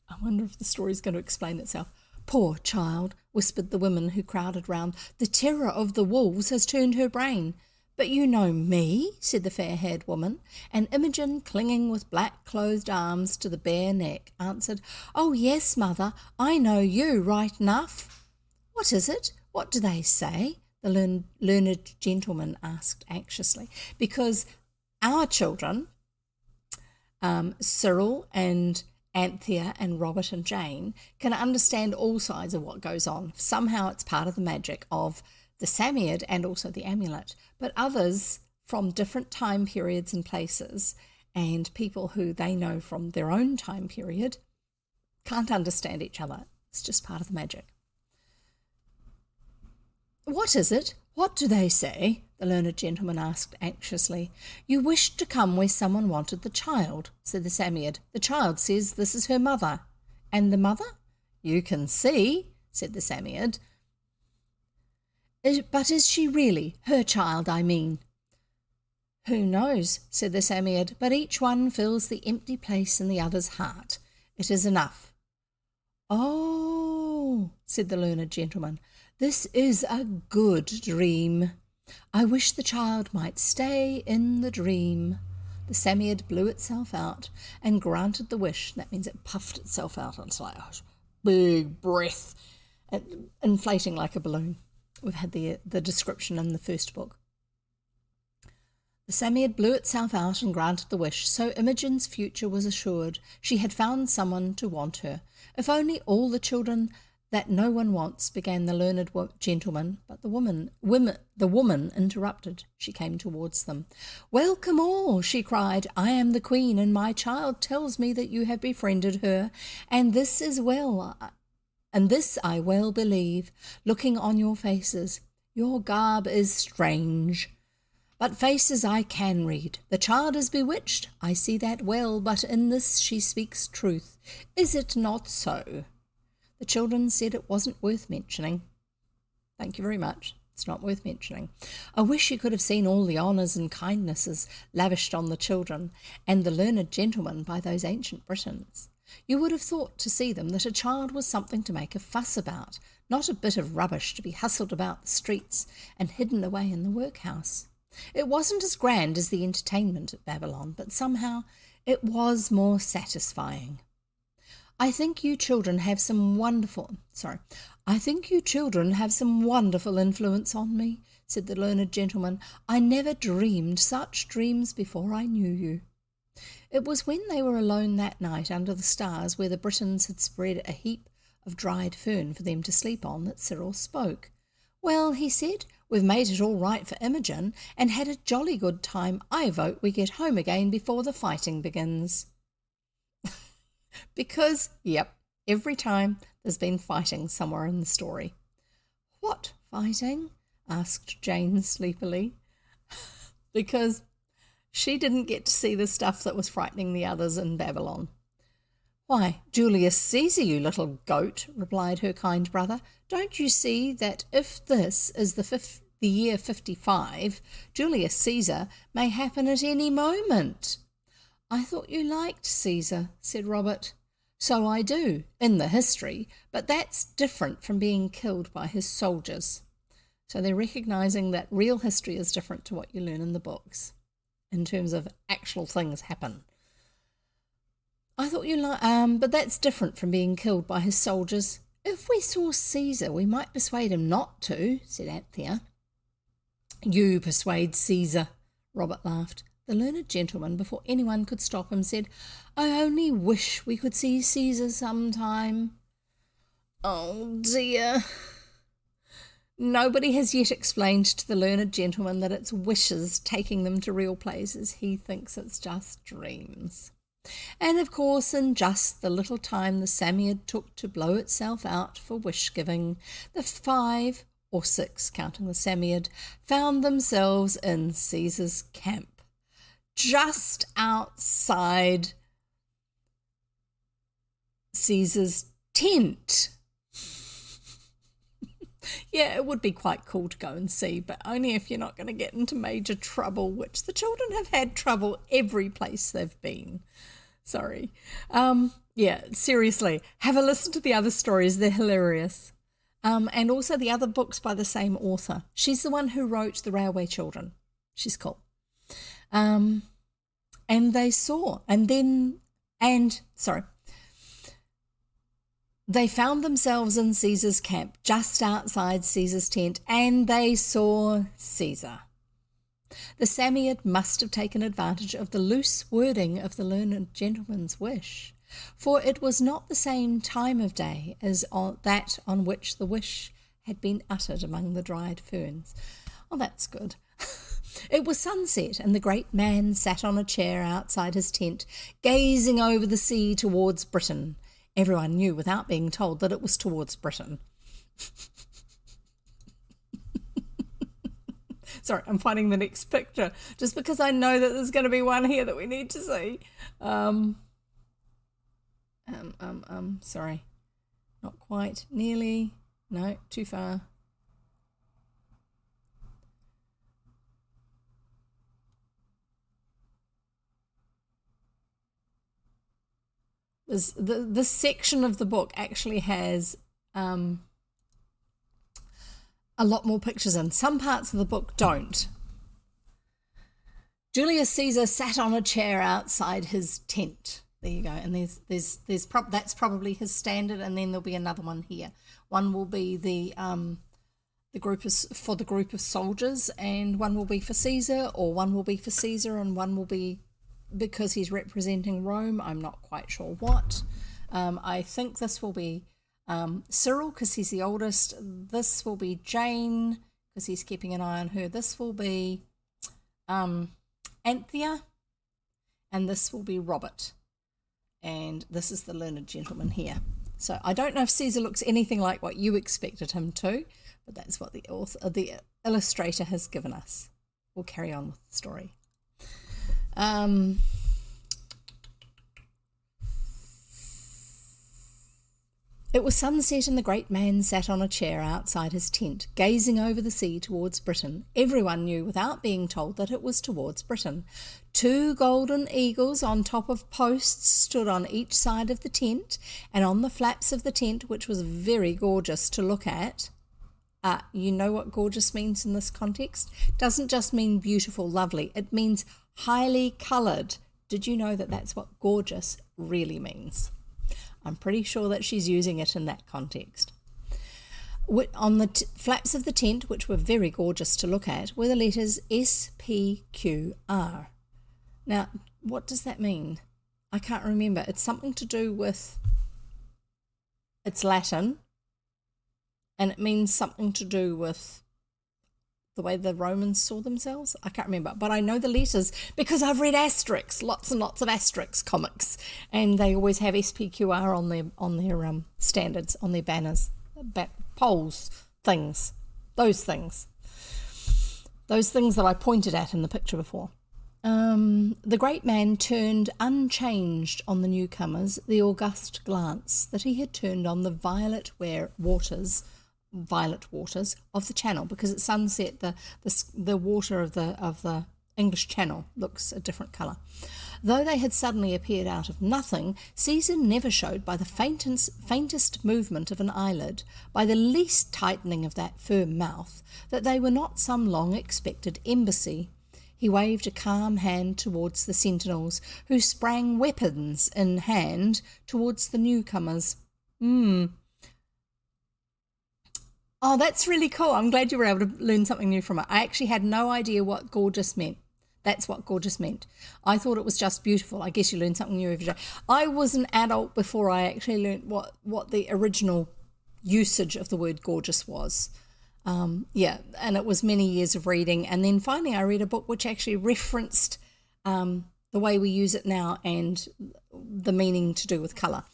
I wonder if the story's going to explain itself. "Poor child," whispered the women who crowded round. "The terror of the wolves has turned her brain." "But you know me," said the fair-haired woman, and Imogen, clinging with black-clothed arms to the bare neck, answered, "Oh, yes, Mother, I know you right enough." "What is it? What do they say?" the learned gentleman asked anxiously, because our children, Cyril and Anthea and Robert and Jane, can understand all sides of what goes on. Somehow it's part of the magic of the Psammead and also the amulet. But others from different time periods and places, and people who they know from their own time period, can't understand each other. It's just part of the magic. "What is it? What do they say?" the learned gentleman asked anxiously. "You wished to come where someone wanted the child," said the Psammead. "The child says this is her mother." "And the mother?" "You can see," said the Psammead. "But is she really her child, I mean?" "Who knows," said the Psammead, "but each one fills the empty place in the other's heart. It is enough." "Oh," said the learned gentleman, "this is a good dream. I wish the child might stay in the dream." The Psammead blew itself out and granted the wish. That means it puffed itself out. It's like a big breath, inflating like a balloon. We've had the description in the first book. The Psammead blew itself out and granted the wish, so Imogen's future was assured. She had found someone to want her. "If only all the children that no one wants," began the learned gentleman, but the woman interrupted. She came towards them. "Welcome all," she cried. "I am the queen, and my child tells me that you have befriended her, and this I well believe, looking on your faces. Your garb is strange, but faces I can read. The child is bewitched, I see that well, but in this she speaks truth. Is it not so?" The children said it wasn't worth mentioning. "Thank you very much. It's not worth mentioning. I wish you could have seen all the honours and kindnesses lavished on the children and the learned gentleman by those ancient Britons. You would have thought to see them that a child was something to make a fuss about, not a bit of rubbish to be hustled about the streets and hidden away in the workhouse. It wasn't as grand as the entertainment at Babylon, but somehow it was more satisfying. I think you children have some wonderful influence on me, said the learned gentleman. I never dreamed such dreams before I knew you. It was when they were alone that night under the stars, where the Britons had spread a heap of dried fern for them to sleep on, that Cyril spoke. Well, he said, we've made it all right for Imogen and had a jolly good time. I vote we get home again before the fighting begins. Because, yep, every time there's been fighting somewhere in the story. What fighting? Asked Jane sleepily. Because she didn't get to see the stuff that was frightening the others in Babylon. Why, Julius Caesar, you little goat, replied her kind brother. Don't you see that if this is the year 55, Julius Caesar may happen at any moment? I thought you liked Caesar, said Robert. So I do, in the history, but that's different from being killed by his soldiers. So they're recognising that real history is different to what you learn in the books, in terms of actual things happen. I thought you but that's different from being killed by his soldiers. If we saw Caesar, we might persuade him not to, said Anthea. You persuade Caesar, Robert laughed. The learned gentleman, before anyone could stop him, said, I only wish we could see Caesar sometime. Oh dear. Nobody has yet explained to the learned gentleman that it's wishes taking them to real places. He thinks it's just dreams. And of course, in just the little time the Samiad took to blow itself out for wish-giving, the 5 or 6, counting the Samiad, found themselves in Caesar's camp, just outside Caesar's tent. Yeah, it would be quite cool to go and see, but only if you're not going to get into major trouble, which the children have had trouble every place they've been. Sorry. Yeah, seriously, have a listen to the other stories. They're hilarious. And also the other books by the same author. She's the one who wrote The Railway Children. She's cool. And they found themselves in Caesar's camp, just outside Caesar's tent, and they saw Caesar. The Samiad must have taken advantage of the loose wording of the learned gentleman's wish, for it was not the same time of day as that on which the wish had been uttered among the dried ferns. Oh, that's good. It was sunset, and the great man sat on a chair outside his tent, gazing over the sea towards Britain. Everyone knew without being told that it was towards Britain. Sorry, I'm finding the next picture just because I know that there's going to be one here that we need to see. Sorry, not quite, nearly, no, too far. This section of the book actually has a lot more pictures in. Some parts of the book don't. Julius Caesar sat on a chair outside his tent. There you go. And that's probably his standard, and then there'll be another one here. One will be the group of soldiers, and one will be for Caesar, or one will be for Caesar, and one will be because he's representing Rome. I'm not quite sure what. I think this will be Cyril because he's the oldest. This will be Jane because he's keeping an eye on her. This will be Anthea, and this will be Robert. And this is the learned gentleman here. So I don't know if Caesar looks anything like what you expected him to, but that's what the illustrator has given us. We'll carry on with the story. It was sunset and the great man sat on a chair outside his tent, gazing over the sea towards Britain. Everyone knew without being told that it was towards Britain. 2 golden eagles on top of posts stood on each side of the tent, and on the flaps of the tent, which was very gorgeous to look at. You know what gorgeous means in this context? It doesn't just mean beautiful, lovely. It means highly coloured. Did you know that that's what gorgeous really means? I'm pretty sure that she's using it in that context. On the flaps of the tent, which were very gorgeous to look at, were the letters SPQR. Now, what does that mean? I can't remember. It's something to do with, it's Latin, and it means something to do with the way the Romans saw themselves. I can't remember, but I know the letters because I've read Asterix, lots and lots of Asterix comics, and they always have SPQR on their standards, on their banners, poles, things, those things that I pointed at in the picture before. The great man turned unchanged on the newcomers the august glance that he had turned on the violet waters of the Channel, because at sunset the water of the English Channel looks a different colour. Though they had suddenly appeared out of nothing, Caesar never showed by the faintest movement of an eyelid, by the least tightening of that firm mouth, that they were not some long-expected embassy. He waved a calm hand towards the sentinels, who sprang weapons in hand towards the newcomers. Oh, that's really cool. I'm glad you were able to learn something new from it. I actually had no idea what gorgeous meant. That's what gorgeous meant. I thought it was just beautiful. I guess you learn something new every day. I was an adult before I actually learned what the original usage of the word gorgeous was. And it was many years of reading. And then finally I read a book which actually referenced the way we use it now and the meaning to do with colour.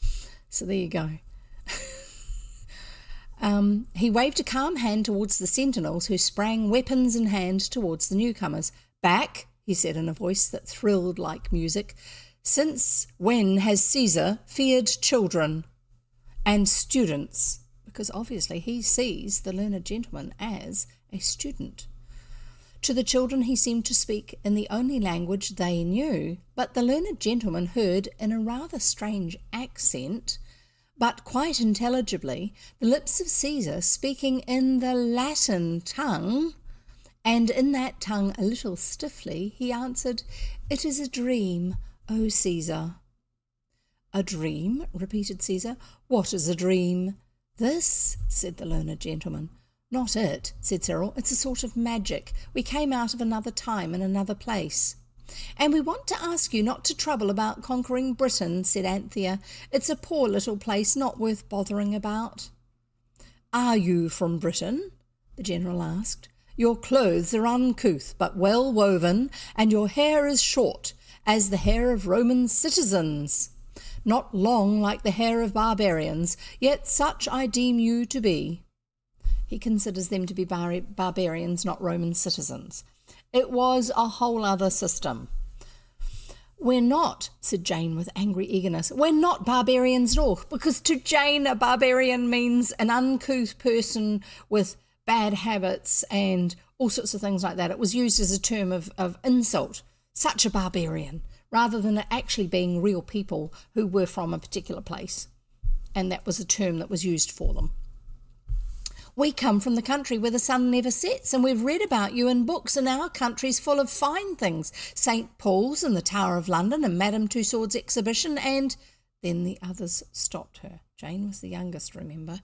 So there you go. He waved a calm hand towards the sentinels, who sprang weapons in hand towards the newcomers. "Back," he said in a voice that thrilled like music. "Since when has Caesar feared children and students?" Because obviously he sees the learned gentleman as a student. To the children he seemed to speak in the only language they knew, but the learned gentleman heard in a rather strange accent, but quite intelligibly, the lips of Caesar speaking in the Latin tongue, and in that tongue a little stiffly he answered, "It is a dream, O Caesar." "A dream?" repeated Caesar. "What is a dream?" "This," said the learned gentleman. "Not it," said Cyril. "It's a sort of magic. We came out of another time and another place." "And we want to ask you not to trouble about conquering Britain," said Anthea. "It's a poor little place, not worth bothering about." "Are you from Britain?" the general asked. "Your clothes are uncouth but well woven, and your hair is short, as the hair of Roman citizens. Not long like the hair of barbarians, yet such I deem you to be." He considers them to be barbarians, not Roman citizens. It was a whole other system. "We're not," said Jane with angry eagerness. "We're not barbarians at all," because to Jane a barbarian means an uncouth person with bad habits and all sorts of things like that. It was used as a term of insult. Such a barbarian, rather than it actually being real people who were from a particular place. And that was a term that was used for them. "We come from the country where the sun never sets, and we've read about you in books, and our country's full of fine things. St. Paul's and the Tower of London and Madame Tussauds exhibition and—" Then the others stopped her. Jane was the youngest, remember.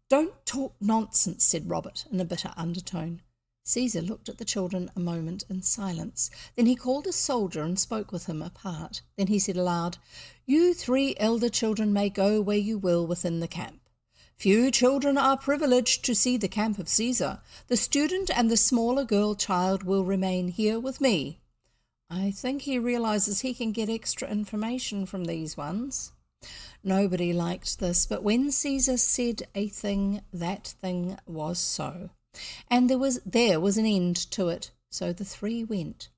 "Don't talk nonsense," said Robert in a bitter undertone. Caesar looked at the children a moment in silence. Then he called a soldier and spoke with him apart. Then he said aloud, "You 3 elder children may go where you will within the camp. Few children are privileged to see the camp of Caesar. The student and the smaller girl child will remain here with me." I think he realizes he can get extra information from these ones. Nobody liked this, but when Caesar said a thing, that thing was so. And there was an end to it, so the 3 went.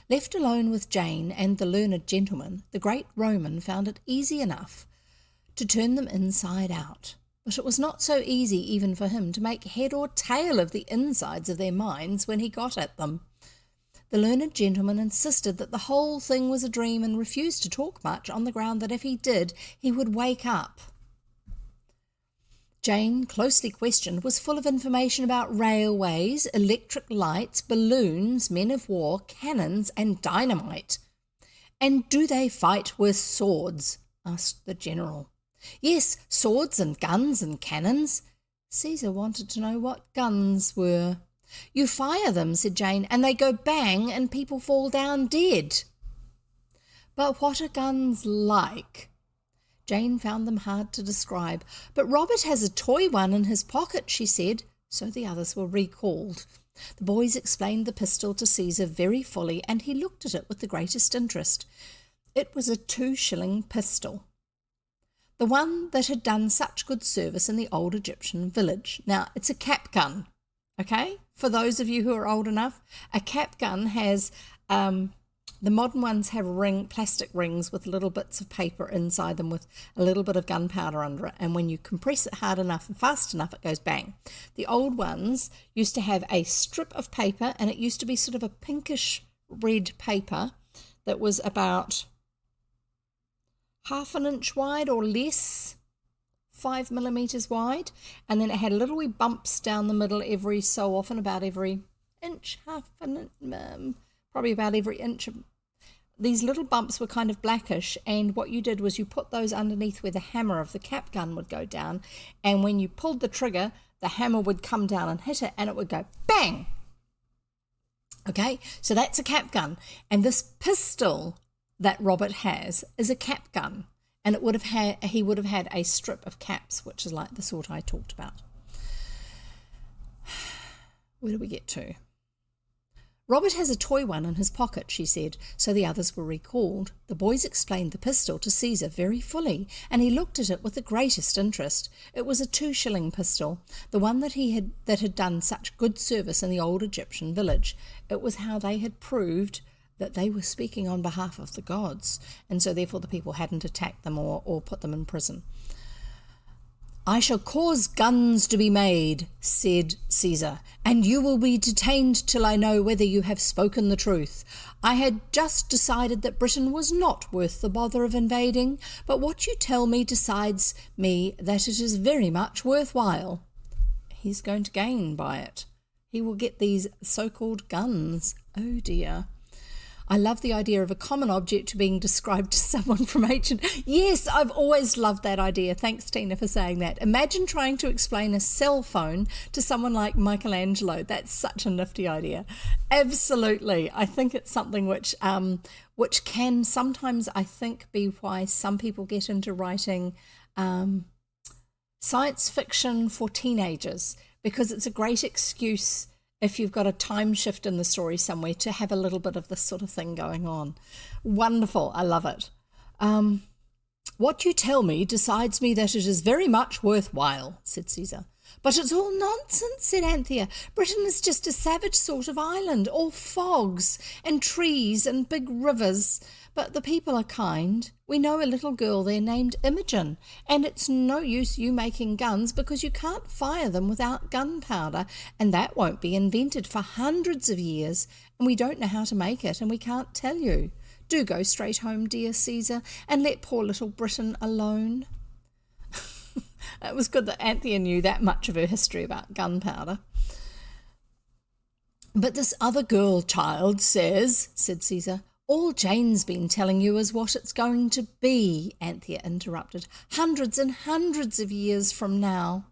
Left alone with Jane and the learned gentleman, the great Roman found it easy enough to turn them inside out. But it was not so easy even for him to make head or tail of the insides of their minds when he got at them. The learned gentleman insisted that the whole thing was a dream and refused to talk much on the ground that if he did, he would wake up. Jane, closely questioned, was full of information about railways, electric lights, balloons, men of war, cannons, and dynamite. "And do they fight with swords?" asked the general. "Yes, swords and guns and cannons." Caesar wanted to know what guns were. "You fire them," said Jane, "and they go bang and people fall down dead." "But what are guns like?" Jane found them hard to describe. "But Robert has a toy one in his pocket," she said, so the others were recalled. The boys explained the pistol to Caesar very fully, and he looked at it with the greatest interest. It was a 2-shilling pistol, the one that had done such good service in the old Egyptian village. Now, it's a cap gun, okay? For those of you who are old enough, a cap gun has... the modern ones have plastic rings with little bits of paper inside them with a little bit of gunpowder under it. And when you compress it hard enough and fast enough, it goes bang. The old ones used to have a strip of paper, and it used to be sort of a pinkish red paper that was about half an inch wide or less, 5 millimeters wide. And then it had little wee bumps down the middle every so often, about every inch, probably about every inch. These little bumps were kind of blackish, and what you did was you put those underneath where the hammer of the cap gun would go down, and when you pulled the trigger, the hammer would come down and hit it, and it would go bang. Okay, so that's a cap gun, and this pistol that Robert has is a cap gun, and he would have had a strip of caps, which is like the sort I talked about. Where do we get to? "Robert has a toy one in his pocket," she said, so the others were recalled. The boys explained the pistol to Caesar very fully, and he looked at it with the greatest interest. It was a 2-shilling pistol, the one that had done such good service in the old Egyptian village. It was how they had proved that they were speaking on behalf of the gods, and so therefore the people hadn't attacked them or put them in prison. "I shall cause guns to be made," said Caesar, "and you will be detained till I know whether you have spoken the truth. I had just decided that Britain was not worth the bother of invading, but what you tell me decides me that it is very much worthwhile." He's going to gain by it. He will get these so-called guns. Oh dear. I love the idea of a common object being described to someone from ancient... Yes, I've always loved that idea. Thanks, Tina, for saying that. Imagine trying to explain a cell phone to someone like Michelangelo. That's such a nifty idea. Absolutely. I think it's something which can sometimes, I think, be why some people get into writing science fiction for teenagers, because it's a great excuse if you've got a time shift in the story somewhere to have a little bit of this sort of thing going on. Wonderful. I love it. "What you tell me decides me that it is very much worthwhile," said Caesar. "But it's all nonsense," said Anthea. "Britain is just a savage sort of island, all fogs and trees and big rivers. But the people are kind. We know a little girl there named Imogen, and it's no use you making guns because you can't fire them without gunpowder, and that won't be invented for hundreds of years, and we don't know how to make it, and we can't tell you. Do go straight home, dear Caesar, and let poor little Britain alone." It was good that Anthea knew that much of her history about gunpowder. "But this other girl child says," said Caesar. "All Jane's been telling you is what it's going to be," Anthea interrupted. "Hundreds and hundreds of years from now."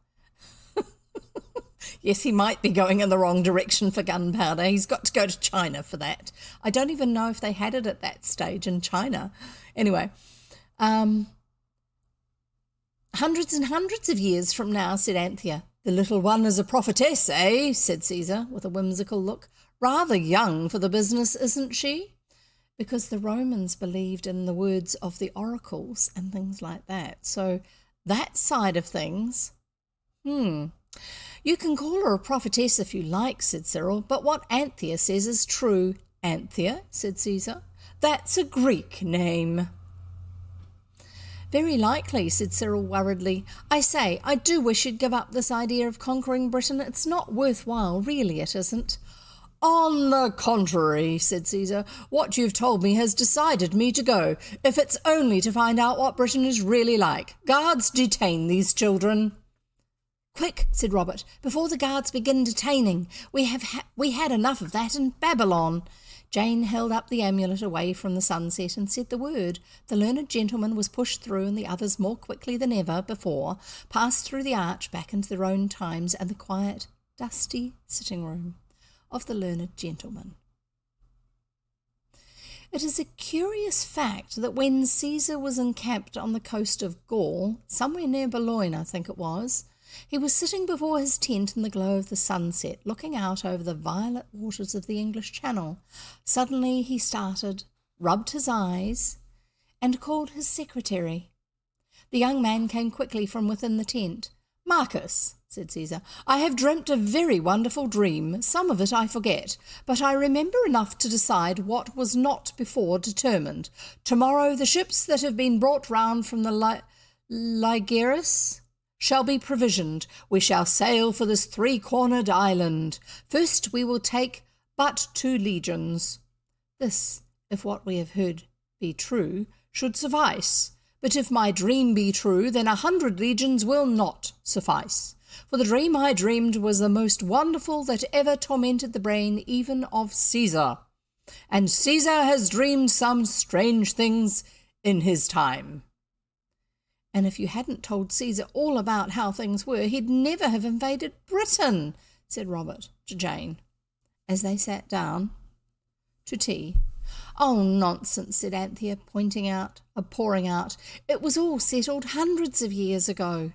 Yes, he might be going in the wrong direction for gunpowder. He's got to go to China for that. I don't even know if they had it at that stage in China. Anyway, "Hundreds and hundreds of years from now," said Anthea. "The little one is a prophetess, eh?" said Caesar with a whimsical look. "Rather young for the business, isn't she?" Because the Romans believed in the words of the oracles and things like that. So that side of things, "You can call her a prophetess if you like," said Cyril, "but what Anthea says is true." "Anthea?" said Caesar. "That's a Greek name." Very likely, said Cyril worriedly. I say, I do wish you'd give up this idea of conquering Britain. It's not worthwhile, really it isn't. On the contrary, said Caesar, what you've told me has decided me to go, if it's only to find out what Britain is really like. Guards, detain these children. Quick, said Robert, before the guards begin detaining. We had enough of that in Babylon. Jane held up the amulet away from the sunset and said the word. The learned gentleman was pushed through, and the others, more quickly than ever before, passed through the arch back into their own times and the quiet, dusty sitting room of the learned gentleman. It is a curious fact that when Caesar was encamped on the coast of Gaul, somewhere near Boulogne I think it was, he was sitting before his tent in the glow of the sunset, looking out over the violet waters of the English Channel. Suddenly he started, rubbed his eyes, and called his secretary. The young man came quickly from within the tent. Marcus, said Caesar, I have dreamt a very wonderful dream. Some of it I forget, but I remember enough to decide what was not before determined. Tomorrow the ships that have been brought round from the Ligeris shall be provisioned. We shall sail for this three-cornered island. First we will take but 2 legions. This, if what we have heard be true, should suffice. But if my dream be true, then 100 legions will not suffice. For the dream I dreamed was the most wonderful that ever tormented the brain even of Caesar. And Caesar has dreamed some strange things in his time. And if you hadn't told Caesar all about how things were, he'd never have invaded Britain, said Robert to Jane, as they sat down to tea. Oh, nonsense, said Anthea, pouring out. It was all settled hundreds of years ago.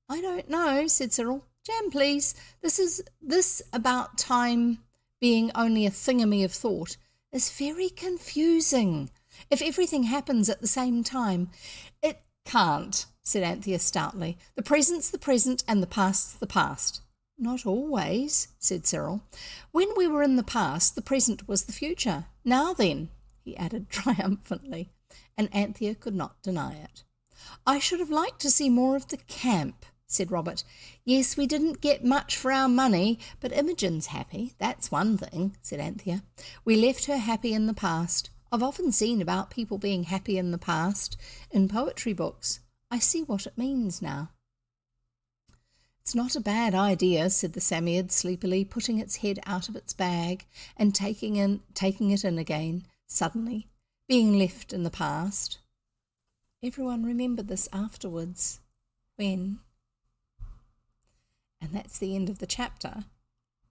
I don't know, said Cyril. Jam, please. This about time being only a thingamy of thought is very confusing. If everything happens at the same time, it can't, said Anthea stoutly. The present's the present and the past's the past. Not always, said Cyril. When we were in the past, the present was the future. Now then, he added triumphantly, and Anthea could not deny it. I should have liked to see more of the camp, said Robert. Yes, we didn't get much for our money, but Imogen's happy. That's one thing, said Anthea. We left her happy in the past. I've often seen about people being happy in the past in poetry books. I see what it means now. It's not a bad idea, said the Samiad sleepily, putting its head out of its bag and taking it in again, suddenly, being left in the past. Everyone remembered this afterwards, when... And that's the end of the chapter,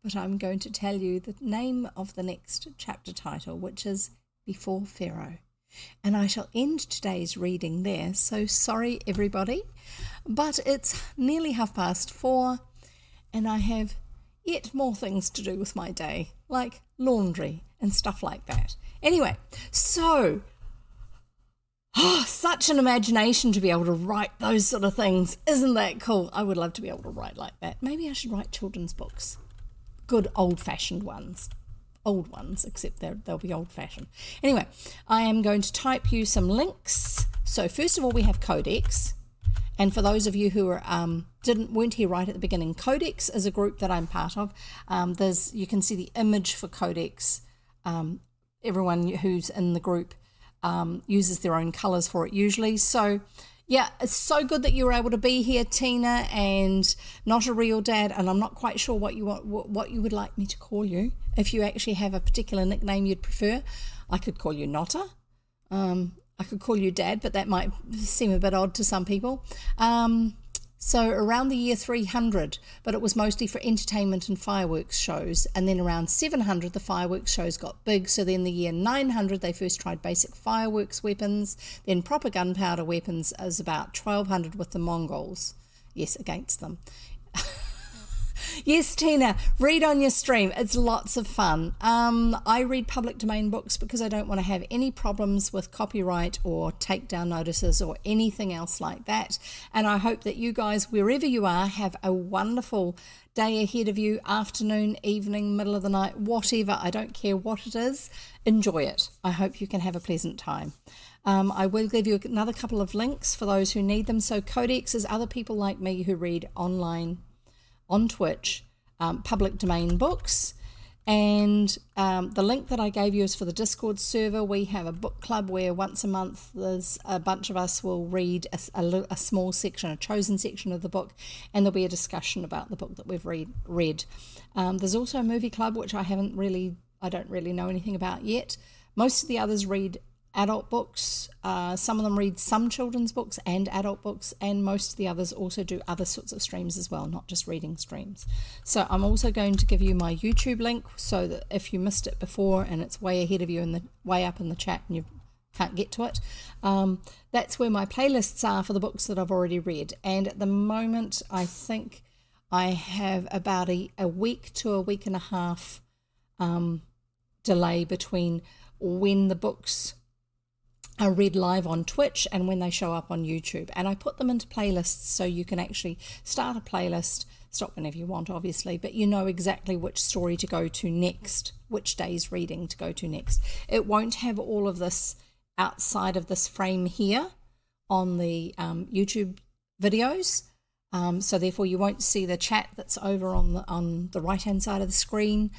but I'm going to tell you the name of the next chapter title, which is Before Pharaoh. And I shall end today's reading there, so sorry everybody, but it's nearly 4:30 and I have yet more things to do with my day, like laundry and stuff like that. Anyway, so, such an imagination to be able to write those sort of things. Isn't that cool? I would love to be able to write like that. Maybe I should write children's books. Good old-fashioned ones. Old ones, except they'll be old-fashioned. Anyway, I am going to type you some links. So first of all, we have Codex. And for those of you who are, weren't here right at the beginning, Codex is a group that I'm part of. You can see the image for Codex. Everyone who's in the group uses their own colours for it usually. So yeah, it's so good that you were able to be here, Tina, and Not a Real Dad. And I'm not quite sure what you would like me to call you. If you actually have a particular nickname you'd prefer, I could call you Notta. I could call you Dad, but that might seem a bit odd to some people. So around the year 300, but it was mostly for entertainment and fireworks shows. And then around 700, the fireworks shows got big. So then the year 900, they first tried basic fireworks weapons. Then proper gunpowder weapons as about 1200 with the Mongols. Yes, against them. Yes, Tina, read on your stream. It's lots of fun. I read public domain books because I don't want to have any problems with copyright or takedown notices or anything else like that. And I hope that you guys, wherever you are, have a wonderful day ahead of you, afternoon, evening, middle of the night, whatever. I don't care what it is. Enjoy it. I hope you can have a pleasant time. I will give you another couple of links for those who need them. So Codex is other people like me who read online on Twitch, public domain books. And the link that I gave you is for the Discord server. We have a book club where once a month there's a bunch of us will read a small section, a chosen section of the book, and there'll be a discussion about the book that we've read. There's also a movie club, which I don't really know anything about yet. Most of the others read adult books. Some of them read some children's books and adult books, and most of the others also do other sorts of streams as well, not just reading streams. So I'm also going to give you my YouTube link so that if you missed it before and it's way ahead of you in the way up in the chat and you can't get to it, that's where my playlists are for the books that I've already read. And at the moment I think I have about a week to a week and a half delay between when the books are read live on Twitch and when they show up on YouTube. And I put them into playlists so you can actually start a playlist, stop whenever you want obviously, but you know exactly which story to go to next, which day's reading to go to next. It won't have all of this outside of this frame here on the YouTube videos, so therefore you won't see the chat that's over on the right hand side of the screen.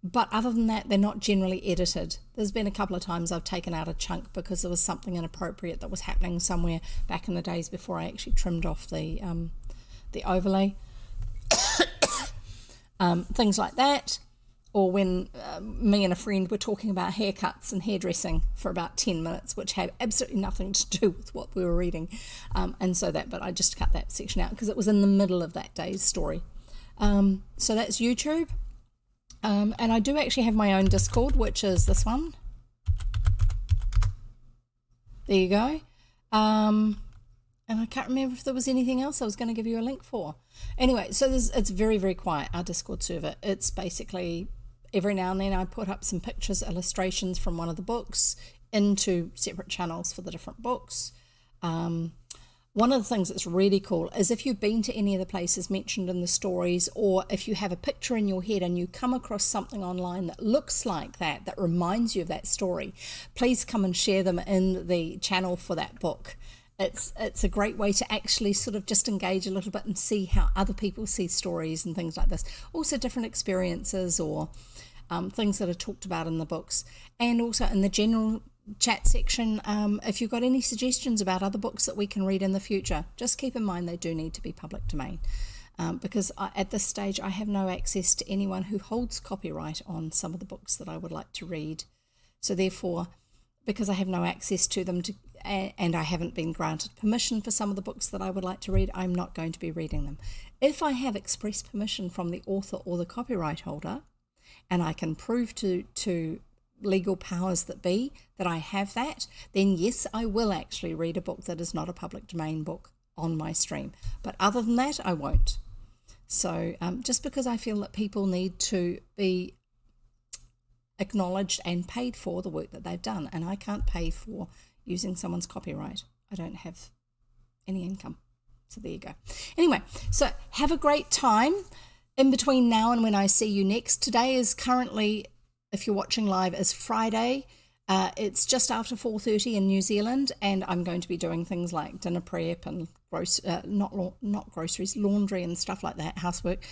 But other than that, they're not generally edited. There's been a couple of times I've taken out a chunk because there was something inappropriate that was happening somewhere back in the days before I actually trimmed off the overlay. Things like that. Or when me and a friend were talking about haircuts and hairdressing for about 10 minutes, which had absolutely nothing to do with what we were reading. But I just cut that section out because it was in the middle of that day's story. So that's YouTube. And I do actually have my own Discord, which is this one. There you go. And I can't remember if there was anything else I was going to give you a link for. Anyway, so it's very, very quiet, our Discord server. It's basically every now and then I put up some pictures, illustrations from one of the books into separate channels for the different books. One of the things that's really cool is if you've been to any of the places mentioned in the stories, or if you have a picture in your head and you come across something online that looks like that reminds you of that story, please come and share them in the channel for that book. It's a great way to actually sort of just engage a little bit and see how other people see stories and things like this. Also different experiences or things that are talked about in the books. And also in the general chat section, if you've got any suggestions about other books that we can read in the future, just keep in mind they do need to be public domain, because at this stage I have no access to anyone who holds copyright on some of the books that I would like to read. So therefore, because I have no access to them and I haven't been granted permission for some of the books that I would like to read, I'm not going to be reading them. If I have express permission from the author or the copyright holder, and I can prove to legal powers that be that I have that, then yes, I will actually read a book that is not a public domain book on my stream. But other than that, I won't. So just because I feel that people need to be acknowledged and paid for the work that they've done, and I can't pay for using someone's copyright. I don't have any income. So there you go. Anyway, so have a great time in between now and when I see you next. Today is currently, if you're watching live, is Friday. It's just after 4:30 in New Zealand, and I'm going to be doing things like dinner prep and not groceries, laundry and stuff like that, housework.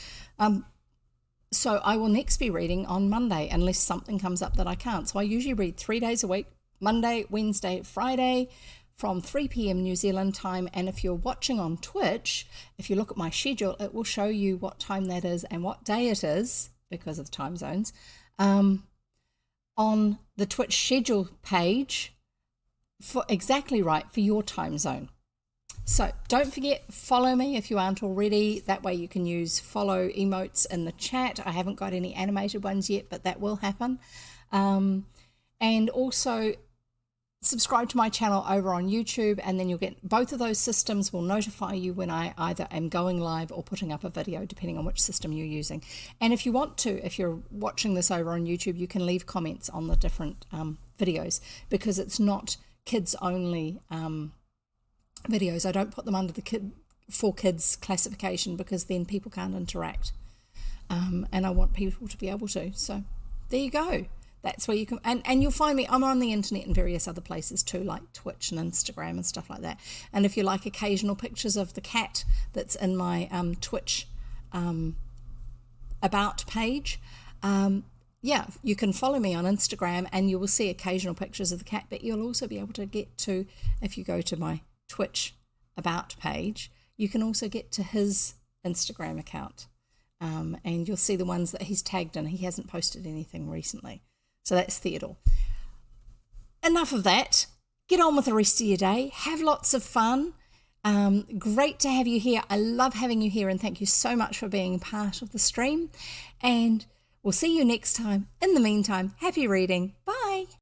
So I will next be reading on Monday unless something comes up that I can't. So I usually read 3 days a week, Monday, Wednesday, Friday, from 3 p.m. New Zealand time. And if you're watching on Twitch, if you look at my schedule, it will show you what time that is and what day it is because of the time zones. On the Twitch schedule page for exactly right for your time zone. So don't forget, follow me if you aren't already. That way you can use follow emotes in the chat. I haven't got any animated ones yet, but that will happen. And also subscribe to my channel over on YouTube, and then you'll get both of those systems will notify you when I either am going live or putting up a video, depending on which system you're using. And if you want to, if you're watching this over on YouTube, you can leave comments on the different videos, because it's not kids only videos. I don't put them under the for kids classification, because then people can't interact, and I want people to be able to. So there you go. That's where you can, and you'll find me. I'm on the internet and various other places too, like Twitch and Instagram and stuff like that. And if you like occasional pictures of the cat that's in my Twitch about page, yeah, you can follow me on Instagram and you will see occasional pictures of the cat, but you'll also be able to get to, if you go to my Twitch about page, you can also get to his Instagram account. And you'll see the ones that he's tagged in. He hasn't posted anything recently. So that's Theodore. Enough of that. Get on with the rest of your day. Have lots of fun. Great to have you here. I love having you here, and thank you so much for being part of the stream. And we'll see you next time. In the meantime, happy reading. Bye.